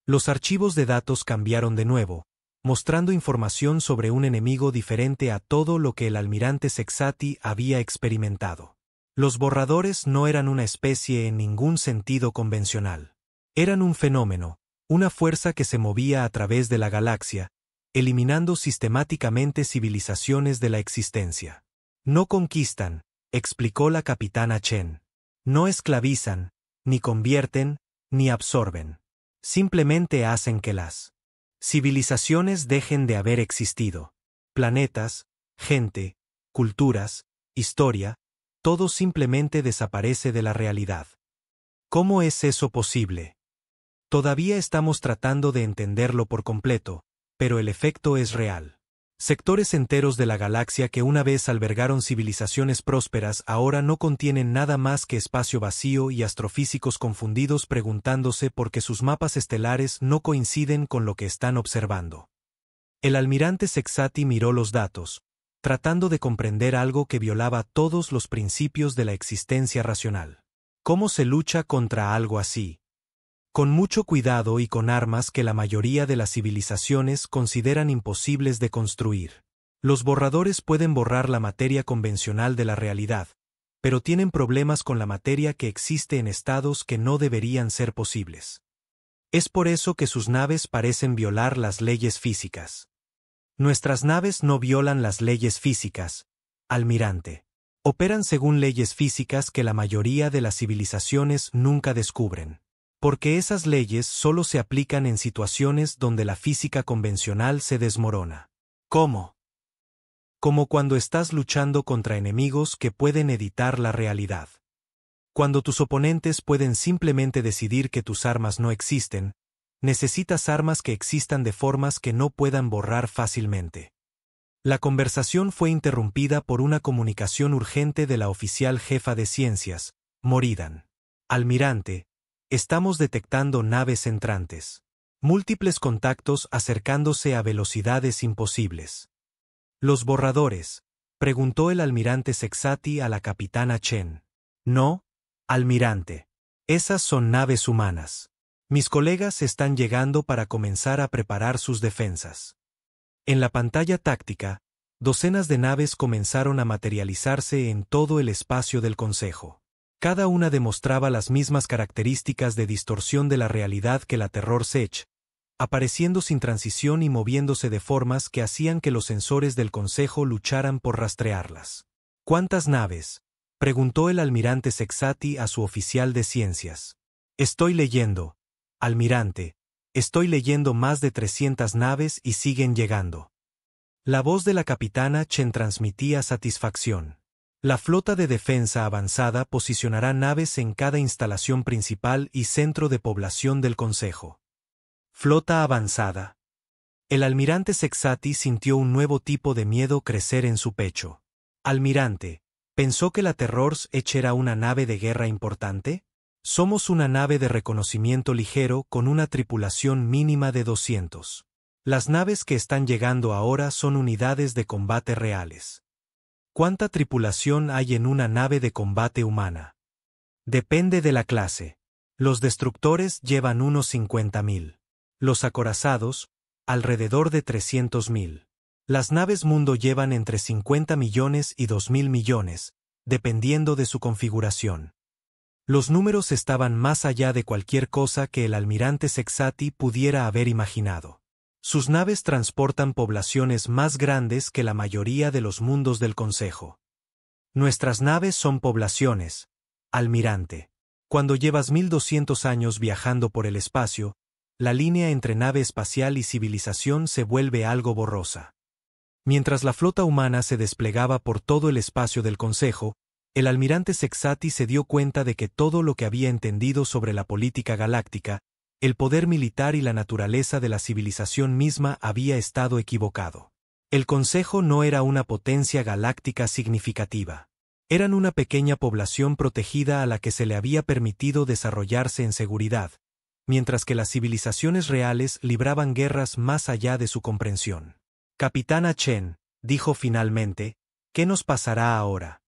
Los archivos de datos cambiaron de nuevo, mostrando información sobre un enemigo diferente a todo lo que el almirante Sexati había experimentado. Los borradores no eran una especie en ningún sentido convencional. Eran un fenómeno, una fuerza que se movía a través de la galaxia, eliminando sistemáticamente civilizaciones de la existencia. No conquistan, explicó la capitana Chen. No esclavizan, ni convierten, ni absorben. Simplemente hacen que las civilizaciones dejen de haber existido. Planetas, gente, culturas, historia, todo simplemente desaparece de la realidad. ¿Cómo es eso posible? Todavía estamos tratando de entenderlo por completo, pero el efecto es real. Sectores enteros de la galaxia que una vez albergaron civilizaciones prósperas ahora no contienen nada más que espacio vacío y astrofísicos confundidos preguntándose por qué sus mapas estelares no coinciden con lo que están observando. El almirante Sexati miró los datos, tratando de comprender algo que violaba todos los principios de la existencia racional. ¿Cómo se lucha contra algo así? Con mucho cuidado y con armas que la mayoría de las civilizaciones consideran imposibles de construir. Los borradores pueden borrar la materia convencional de la realidad, pero tienen problemas con la materia que existe en estados que no deberían ser posibles. Es por eso que sus naves parecen violar las leyes físicas. Nuestras naves no violan las leyes físicas, almirante. Operan según leyes físicas que la mayoría de las civilizaciones nunca descubren. Porque esas leyes solo se aplican en situaciones donde la física convencional se desmorona. ¿Cómo? Como cuando estás luchando contra enemigos que pueden editar la realidad. Cuando tus oponentes pueden simplemente decidir que tus armas no existen, necesitas armas que existan de formas que no puedan borrar fácilmente. La conversación fue interrumpida por una comunicación urgente de la oficial jefa de ciencias, Moridan. Almirante, estamos detectando naves entrantes. Múltiples contactos acercándose a velocidades imposibles. ¿Los borradores?, preguntó el almirante Sexati a la capitana Chen. No, almirante. Esas son naves humanas. Mis colegas están llegando para comenzar a preparar sus defensas. En la pantalla táctica, docenas de naves comenzaron a materializarse en todo el espacio del Consejo. Cada una demostraba las mismas características de distorsión de la realidad que la Terror Sech, apareciendo sin transición y moviéndose de formas que hacían que los sensores del Consejo lucharan por rastrearlas. ¿Cuántas naves?, preguntó el almirante Sexati a su oficial de ciencias. Estoy leyendo, almirante. Estoy leyendo más de 300 naves y siguen llegando. La voz de la capitana Chen transmitía satisfacción. La flota de defensa avanzada posicionará naves en cada instalación principal y centro de población del Consejo. Flota avanzada. El almirante Sexati sintió un nuevo tipo de miedo crecer en su pecho. Almirante, ¿pensó que la Terror Sech era una nave de guerra importante? Somos una nave de reconocimiento ligero con una tripulación mínima de 200. Las naves que están llegando ahora son unidades de combate reales. ¿Cuánta tripulación hay en una nave de combate humana? Depende de la clase. Los destructores llevan unos 50.000. Los acorazados, alrededor de 300.000. Las naves mundo llevan entre 50 millones y 2.000 millones, dependiendo de su configuración. Los números estaban más allá de cualquier cosa que el almirante Sexati pudiera haber imaginado. Sus naves transportan poblaciones más grandes que la mayoría de los mundos del Consejo. Nuestras naves son poblaciones, almirante. Cuando llevas 1200 años viajando por el espacio, la línea entre nave espacial y civilización se vuelve algo borrosa. Mientras la flota humana se desplegaba por todo el espacio del Consejo, el almirante Sexati se dio cuenta de que todo lo que había entendido sobre la política galáctica, el poder militar y la naturaleza de la civilización misma había estado equivocado. El Consejo no era una potencia galáctica significativa. Eran una pequeña población protegida a la que se le había permitido desarrollarse en seguridad, mientras que las civilizaciones reales libraban guerras más allá de su comprensión. Capitana Chen, dijo finalmente, ¿qué nos pasará ahora?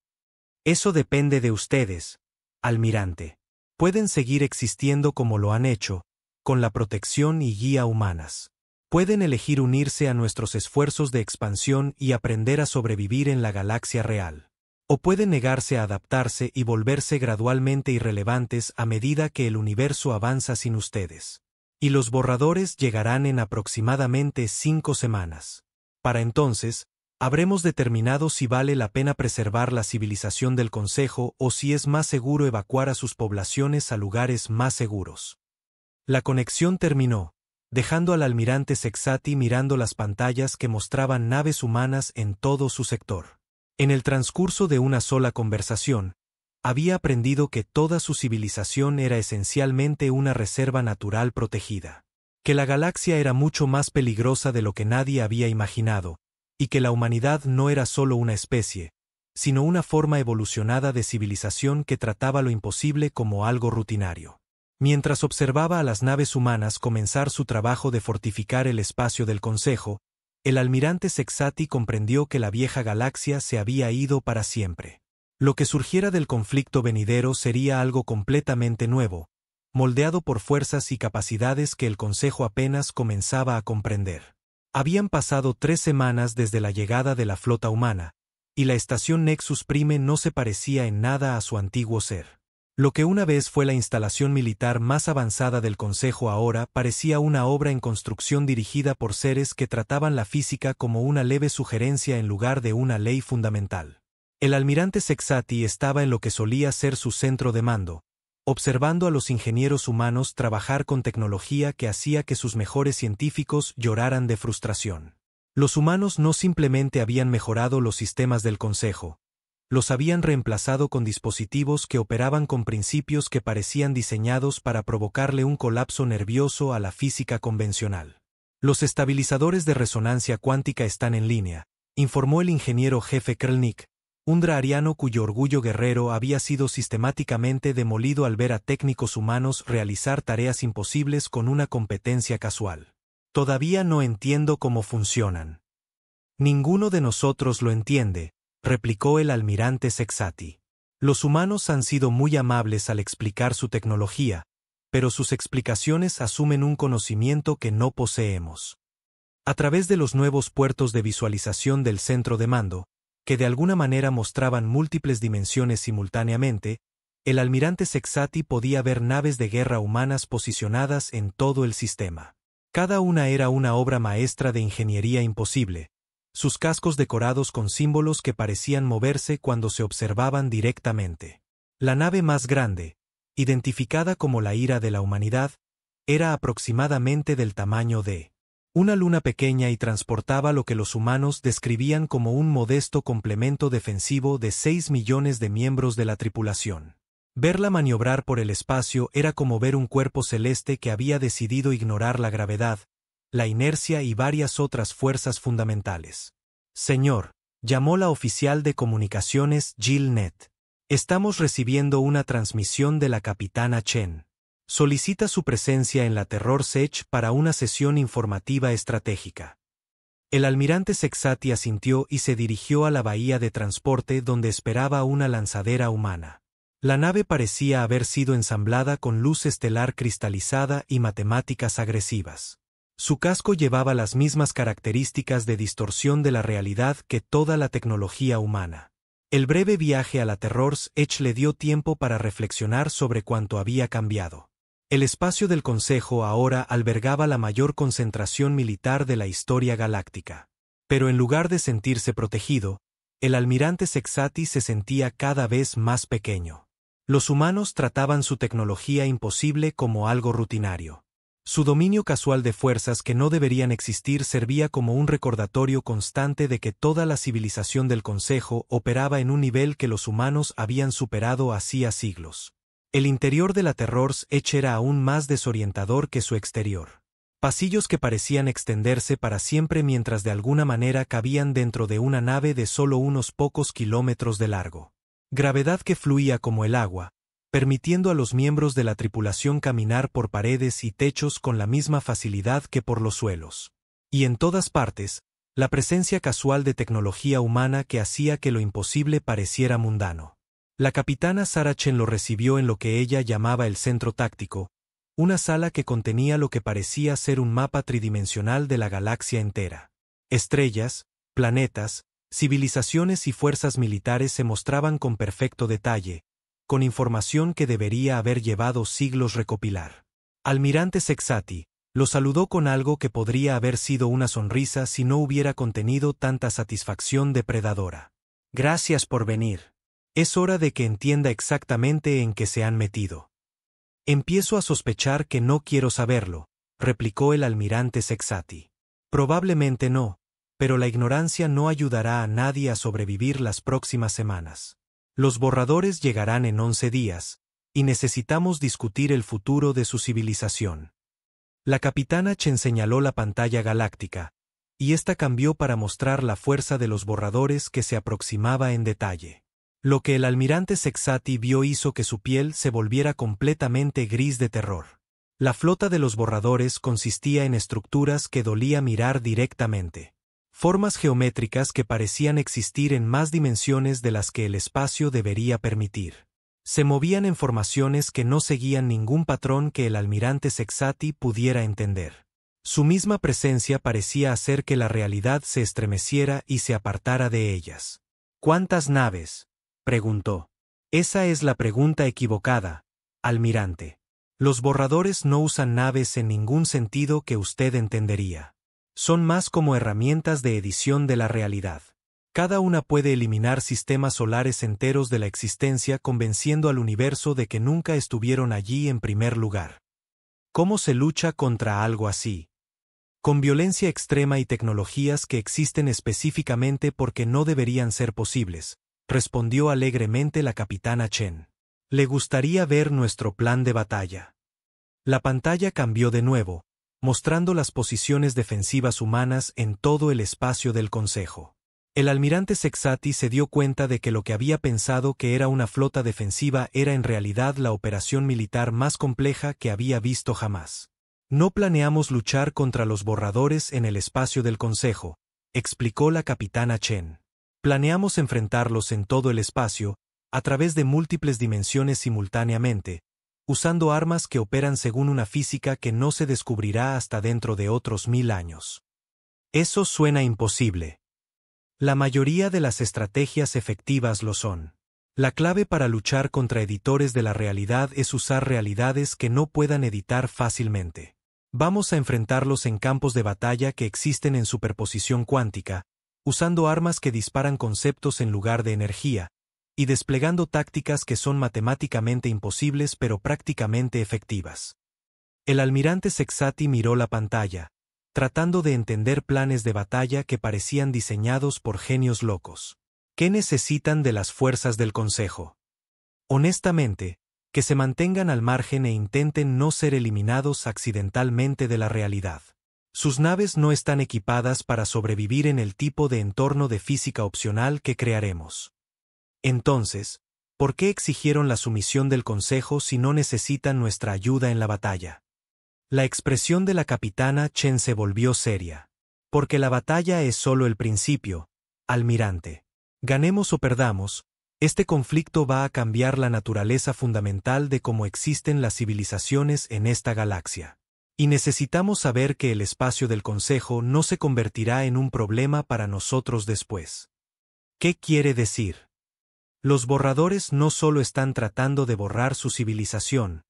Eso depende de ustedes, almirante. Pueden seguir existiendo como lo han hecho, con la protección y guía humanas. Pueden elegir unirse a nuestros esfuerzos de expansión y aprender a sobrevivir en la galaxia real. O pueden negarse a adaptarse y volverse gradualmente irrelevantes a medida que el universo avanza sin ustedes. Y los borradores llegarán en aproximadamente 5 semanas. Para entonces, habremos determinado si vale la pena preservar la civilización del Consejo o si es más seguro evacuar a sus poblaciones a lugares más seguros. La conexión terminó, dejando al almirante Sexati mirando las pantallas que mostraban naves humanas en todo su sector. En el transcurso de una sola conversación, había aprendido que toda su civilización era esencialmente una reserva natural protegida, que la galaxia era mucho más peligrosa de lo que nadie había imaginado, y que la humanidad no era solo una especie, sino una forma evolucionada de civilización que trataba lo imposible como algo rutinario. Mientras observaba a las naves humanas comenzar su trabajo de fortificar el espacio del Consejo, el almirante Sexati comprendió que la vieja galaxia se había ido para siempre. Lo que surgiera del conflicto venidero sería algo completamente nuevo, moldeado por fuerzas y capacidades que el Consejo apenas comenzaba a comprender. Habían pasado 3 semanas desde la llegada de la flota humana, y la estación Nexus Prime no se parecía en nada a su antiguo ser. Lo que una vez fue la instalación militar más avanzada del Consejo ahora parecía una obra en construcción dirigida por seres que trataban la física como una leve sugerencia en lugar de una ley fundamental. El almirante Sexati estaba en lo que solía ser su centro de mando, observando a los ingenieros humanos trabajar con tecnología que hacía que sus mejores científicos lloraran de frustración. Los humanos no simplemente habían mejorado los sistemas del Consejo, los habían reemplazado con dispositivos que operaban con principios que parecían diseñados para provocarle un colapso nervioso a la física convencional. Los estabilizadores de resonancia cuántica están en línea, informó el ingeniero jefe Krelnik, un drahariano cuyo orgullo guerrero había sido sistemáticamente demolido al ver a técnicos humanos realizar tareas imposibles con una competencia casual. Todavía no entiendo cómo funcionan. Ninguno de nosotros lo entiende, replicó el almirante Sexati. Los humanos han sido muy amables al explicar su tecnología, pero sus explicaciones asumen un conocimiento que no poseemos. A través de los nuevos puertos de visualización del centro de mando, que de alguna manera mostraban múltiples dimensiones simultáneamente, el almirante Sexati podía ver naves de guerra humanas posicionadas en todo el sistema. Cada una era una obra maestra de ingeniería imposible, sus cascos decorados con símbolos que parecían moverse cuando se observaban directamente. La nave más grande, identificada como la ira de la humanidad, era aproximadamente del tamaño de una luna pequeña y transportaba lo que los humanos describían como un modesto complemento defensivo de 6 millones de miembros de la tripulación. Verla maniobrar por el espacio era como ver un cuerpo celeste que había decidido ignorar la gravedad, la inercia y varias otras fuerzas fundamentales. Señor, llamó la oficial de comunicaciones Jill Nett. Estamos recibiendo una transmisión de la capitana Chen. Solicita su presencia en la Terror Sech para una sesión informativa estratégica. El almirante Sexati asintió y se dirigió a la bahía de transporte donde esperaba una lanzadera humana. La nave parecía haber sido ensamblada con luz estelar cristalizada y matemáticas agresivas. Su casco llevaba las mismas características de distorsión de la realidad que toda la tecnología humana. El breve viaje a la Terror Sech le dio tiempo para reflexionar sobre cuánto había cambiado. El espacio del Consejo ahora albergaba la mayor concentración militar de la historia galáctica. Pero en lugar de sentirse protegido, el almirante Sexati se sentía cada vez más pequeño. Los humanos trataban su tecnología imposible como algo rutinario. Su dominio casual de fuerzas que no deberían existir servía como un recordatorio constante de que toda la civilización del Consejo operaba en un nivel que los humanos habían superado hacía siglos. El interior de la Terror Sech era aún más desorientador que su exterior. Pasillos que parecían extenderse para siempre mientras de alguna manera cabían dentro de una nave de solo unos pocos kilómetros de largo. Gravedad que fluía como el agua, permitiendo a los miembros de la tripulación caminar por paredes y techos con la misma facilidad que por los suelos. Y en todas partes, la presencia casual de tecnología humana que hacía que lo imposible pareciera mundano. La capitana Sarah Chen lo recibió en lo que ella llamaba el centro táctico, una sala que contenía lo que parecía ser un mapa tridimensional de la galaxia entera. Estrellas, planetas, civilizaciones y fuerzas militares se mostraban con perfecto detalle, con información que debería haber llevado siglos recopilar. Almirante Sexati lo saludó con algo que podría haber sido una sonrisa si no hubiera contenido tanta satisfacción depredadora. Gracias por venir. Es hora de que entienda exactamente en qué se han metido. Empiezo a sospechar que no quiero saberlo, replicó el almirante Sexati. Probablemente no, pero la ignorancia no ayudará a nadie a sobrevivir las próximas semanas. Los borradores llegarán en 11 días, y necesitamos discutir el futuro de su civilización. La capitana Chen señaló la pantalla galáctica, y esta cambió para mostrar la fuerza de los borradores que se aproximaba en detalle. Lo que el almirante Sexati vio hizo que su piel se volviera completamente gris de terror. La flota de los borradores consistía en estructuras que dolía mirar directamente. Formas geométricas que parecían existir en más dimensiones de las que el espacio debería permitir. Se movían en formaciones que no seguían ningún patrón que el almirante Sexati pudiera entender. Su misma presencia parecía hacer que la realidad se estremeciera y se apartara de ellas. ¿Cuántas naves?, preguntó. Esa es la pregunta equivocada, almirante. Los borradores no usan naves en ningún sentido que usted entendería. Son más como herramientas de edición de la realidad. Cada una puede eliminar sistemas solares enteros de la existencia convenciendo al universo de que nunca estuvieron allí en primer lugar. ¿Cómo se lucha contra algo así? Con violencia extrema y tecnologías que existen específicamente porque no deberían ser posibles, respondió alegremente la capitana Chen. ¿Le gustaría ver nuestro plan de batalla? La pantalla cambió de nuevo, mostrando las posiciones defensivas humanas en todo el espacio del Consejo. El almirante Sexati se dio cuenta de que lo que había pensado que era una flota defensiva era en realidad la operación militar más compleja que había visto jamás. No planeamos luchar contra los borradores en el espacio del Consejo, explicó la capitana Chen. Planeamos enfrentarlos en todo el espacio, a través de múltiples dimensiones simultáneamente, usando armas que operan según una física que no se descubrirá hasta dentro de otros 1000 años. Eso suena imposible. La mayoría de las estrategias efectivas lo son. La clave para luchar contra editores de la realidad es usar realidades que no puedan editar fácilmente. Vamos a enfrentarlos en campos de batalla que existen en superposición cuántica, usando armas que disparan conceptos en lugar de energía, y desplegando tácticas que son matemáticamente imposibles pero prácticamente efectivas. El almirante Sexati miró la pantalla, tratando de entender planes de batalla que parecían diseñados por genios locos. ¿Qué necesitan de las fuerzas del Consejo? Honestamente, que se mantengan al margen e intenten no ser eliminados accidentalmente de la realidad. Sus naves no están equipadas para sobrevivir en el tipo de entorno de física opcional que crearemos. Entonces, ¿por qué exigieron la sumisión del Consejo si no necesitan nuestra ayuda en la batalla? La expresión de la capitana Chen se volvió seria. Porque la batalla es solo el principio, almirante. Ganemos o perdamos, este conflicto va a cambiar la naturaleza fundamental de cómo existen las civilizaciones en esta galaxia. Y necesitamos saber que el espacio del Consejo no se convertirá en un problema para nosotros después. ¿Qué quiere decir? Los borradores no solo están tratando de borrar su civilización,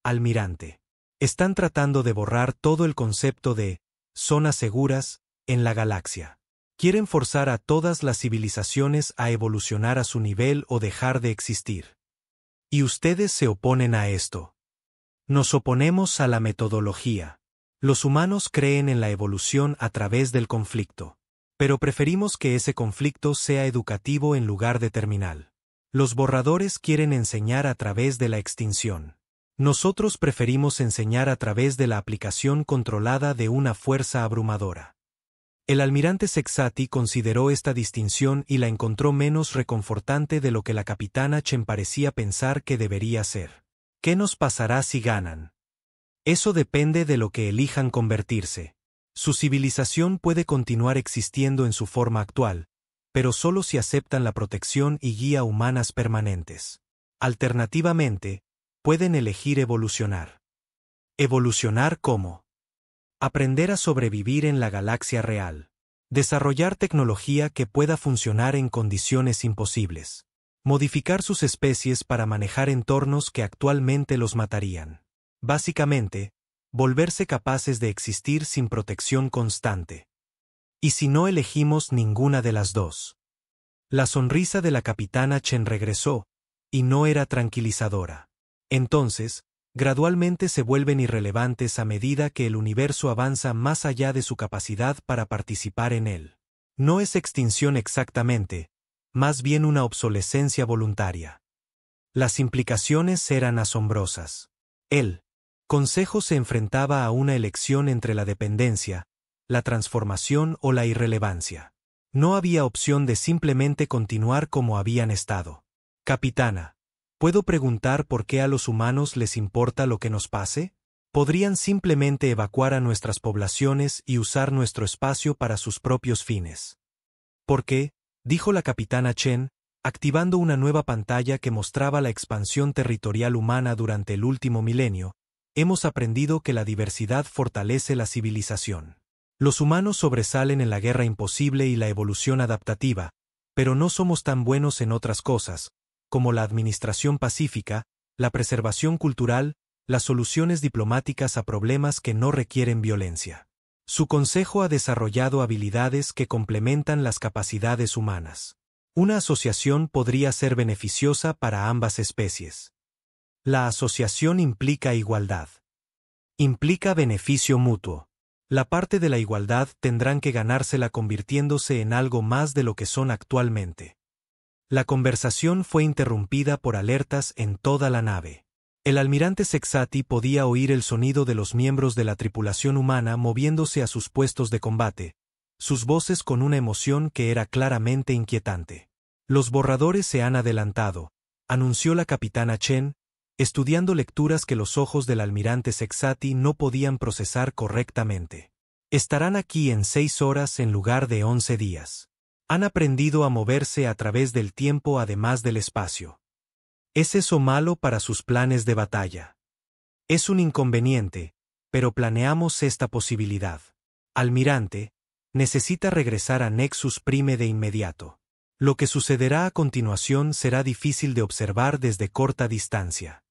almirante. Están tratando de borrar todo el concepto de zonas seguras en la galaxia. Quieren forzar a todas las civilizaciones a evolucionar a su nivel o dejar de existir. Y ustedes se oponen a esto. Nos oponemos a la metodología. Los humanos creen en la evolución a través del conflicto. Pero preferimos que ese conflicto sea educativo en lugar de terminal. Los borradores quieren enseñar a través de la extinción. Nosotros preferimos enseñar a través de la aplicación controlada de una fuerza abrumadora. El almirante Sexati consideró esta distinción y la encontró menos reconfortante de lo que la capitana Chen parecía pensar que debería ser. ¿Qué nos pasará si ganan? Eso depende de lo que elijan convertirse. Su civilización puede continuar existiendo en su forma actual, pero solo si aceptan la protección y guía humanas permanentes. Alternativamente, pueden elegir evolucionar. ¿Evolucionar cómo? Aprender a sobrevivir en la galaxia real. Desarrollar tecnología que pueda funcionar en condiciones imposibles. Modificar sus especies para manejar entornos que actualmente los matarían. Básicamente, volverse capaces de existir sin protección constante. ¿Y si no elegimos ninguna de las dos? La sonrisa de la capitana Chen regresó, y no era tranquilizadora. Entonces, gradualmente se vuelven irrelevantes a medida que el universo avanza más allá de su capacidad para participar en él. No es extinción exactamente, más bien una obsolescencia voluntaria. Las implicaciones eran asombrosas. El Consejo se enfrentaba a una elección entre la dependencia, la transformación o la irrelevancia. No había opción de simplemente continuar como habían estado. Capitana, ¿puedo preguntar por qué a los humanos les importa lo que nos pase? Podrían simplemente evacuar a nuestras poblaciones y usar nuestro espacio para sus propios fines. ¿Por qué?, dijo la capitana Chen, activando una nueva pantalla que mostraba la expansión territorial humana durante el último milenio. Hemos aprendido que la diversidad fortalece la civilización. Los humanos sobresalen en la guerra imposible y la evolución adaptativa, pero no somos tan buenos en otras cosas, como la administración pacífica, la preservación cultural, las soluciones diplomáticas a problemas que no requieren violencia. Su consejo ha desarrollado habilidades que complementan las capacidades humanas. Una asociación podría ser beneficiosa para ambas especies. La asociación implica igualdad. Implica beneficio mutuo. La parte de la igualdad tendrán que ganársela convirtiéndose en algo más de lo que son actualmente. La conversación fue interrumpida por alertas en toda la nave. El almirante Sexati podía oír el sonido de los miembros de la tripulación humana moviéndose a sus puestos de combate, sus voces con una emoción que era claramente inquietante. Los borradores se han adelantado, anunció la capitana Chen, estudiando lecturas que los ojos del almirante Sexati no podían procesar correctamente. Estarán aquí en 6 horas en lugar de 11 días. Han aprendido a moverse a través del tiempo además del espacio. ¿Es eso malo para sus planes de batalla? Es un inconveniente, pero planeamos esta posibilidad. Almirante, necesita regresar a Nexus Prime de inmediato. Lo que sucederá a continuación será difícil de observar desde corta distancia.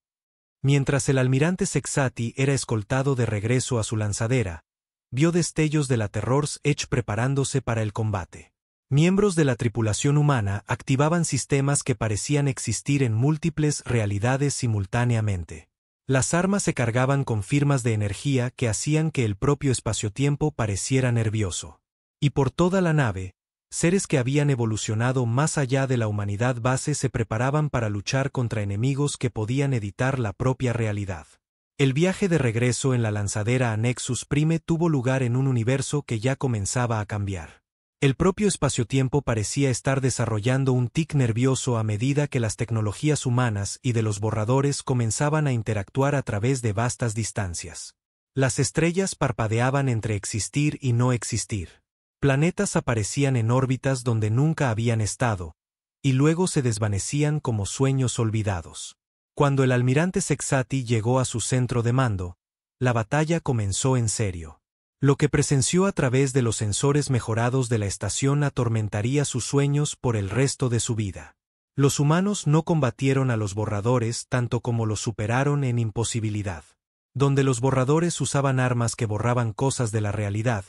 Mientras el almirante Sexati era escoltado de regreso a su lanzadera, vio destellos de la Terror's Edge preparándose para el combate. Miembros de la tripulación humana activaban sistemas que parecían existir en múltiples realidades simultáneamente. Las armas se cargaban con firmas de energía que hacían que el propio espacio-tiempo pareciera nervioso. Y por toda la nave, seres que habían evolucionado más allá de la humanidad base se preparaban para luchar contra enemigos que podían editar la propia realidad. El viaje de regreso en la lanzadera a Nexus Prime tuvo lugar en un universo que ya comenzaba a cambiar. El propio espacio-tiempo parecía estar desarrollando un tic nervioso a medida que las tecnologías humanas y de los borradores comenzaban a interactuar a través de vastas distancias. Las estrellas parpadeaban entre existir y no existir. Planetas aparecían en órbitas donde nunca habían estado, y luego se desvanecían como sueños olvidados. Cuando el almirante Sexati llegó a su centro de mando, la batalla comenzó en serio. Lo que presenció a través de los sensores mejorados de la estación atormentaría sus sueños por el resto de su vida. Los humanos no combatieron a los borradores tanto como los superaron en imposibilidad. Donde los borradores usaban armas que borraban cosas de la realidad,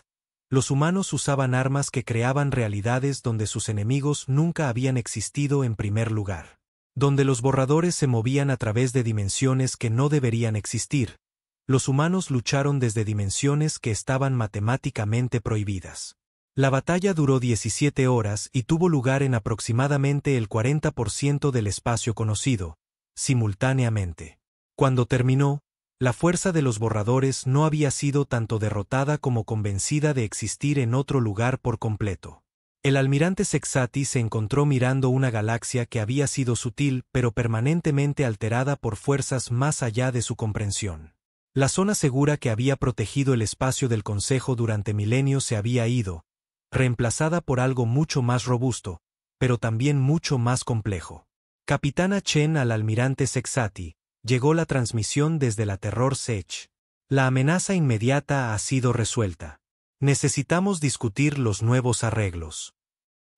los humanos usaban armas que creaban realidades donde sus enemigos nunca habían existido en primer lugar. Donde los borradores se movían a través de dimensiones que no deberían existir, los humanos lucharon desde dimensiones que estaban matemáticamente prohibidas. La batalla duró 17 horas y tuvo lugar en aproximadamente el 40% del espacio conocido, simultáneamente. Cuando terminó, la fuerza de los borradores no había sido tanto derrotada como convencida de existir en otro lugar por completo. El almirante Sexati se encontró mirando una galaxia que había sido sutil pero permanentemente alterada por fuerzas más allá de su comprensión. La zona segura que había protegido el espacio del Consejo durante milenios se había ido, reemplazada por algo mucho más robusto, pero también mucho más complejo. Capitana Chen al almirante Sexati. Llegó la transmisión desde la Terror's Edge. La amenaza inmediata ha sido resuelta. Necesitamos discutir los nuevos arreglos.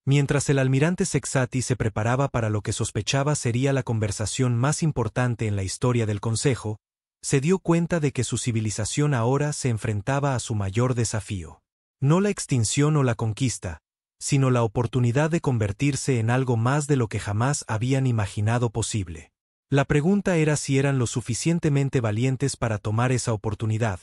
Mientras el almirante Sexati se preparaba para lo que sospechaba sería la conversación más importante en la historia del Consejo, se dio cuenta de que su civilización ahora se enfrentaba a su mayor desafío. No la extinción o la conquista, sino la oportunidad de convertirse en algo más de lo que jamás habían imaginado posible. La pregunta era si eran lo suficientemente valientes para tomar esa oportunidad,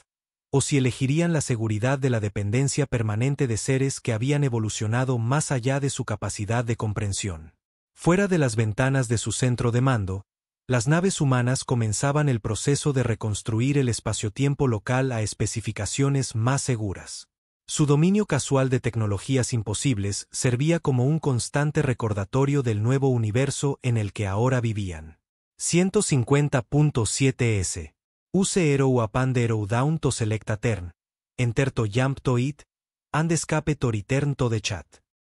o si elegirían la seguridad de la dependencia permanente de seres que habían evolucionado más allá de su capacidad de comprensión. Fuera de las ventanas de su centro de mando, las naves humanas comenzaban el proceso de reconstruir el espacio-tiempo local a especificaciones más seguras. Su dominio casual de tecnologías imposibles servía como un constante recordatorio del nuevo universo en el que ahora vivían. 150.7s. Use ero uapandero down to selecta tern. Enter to jump to it, and escape to return to the chat.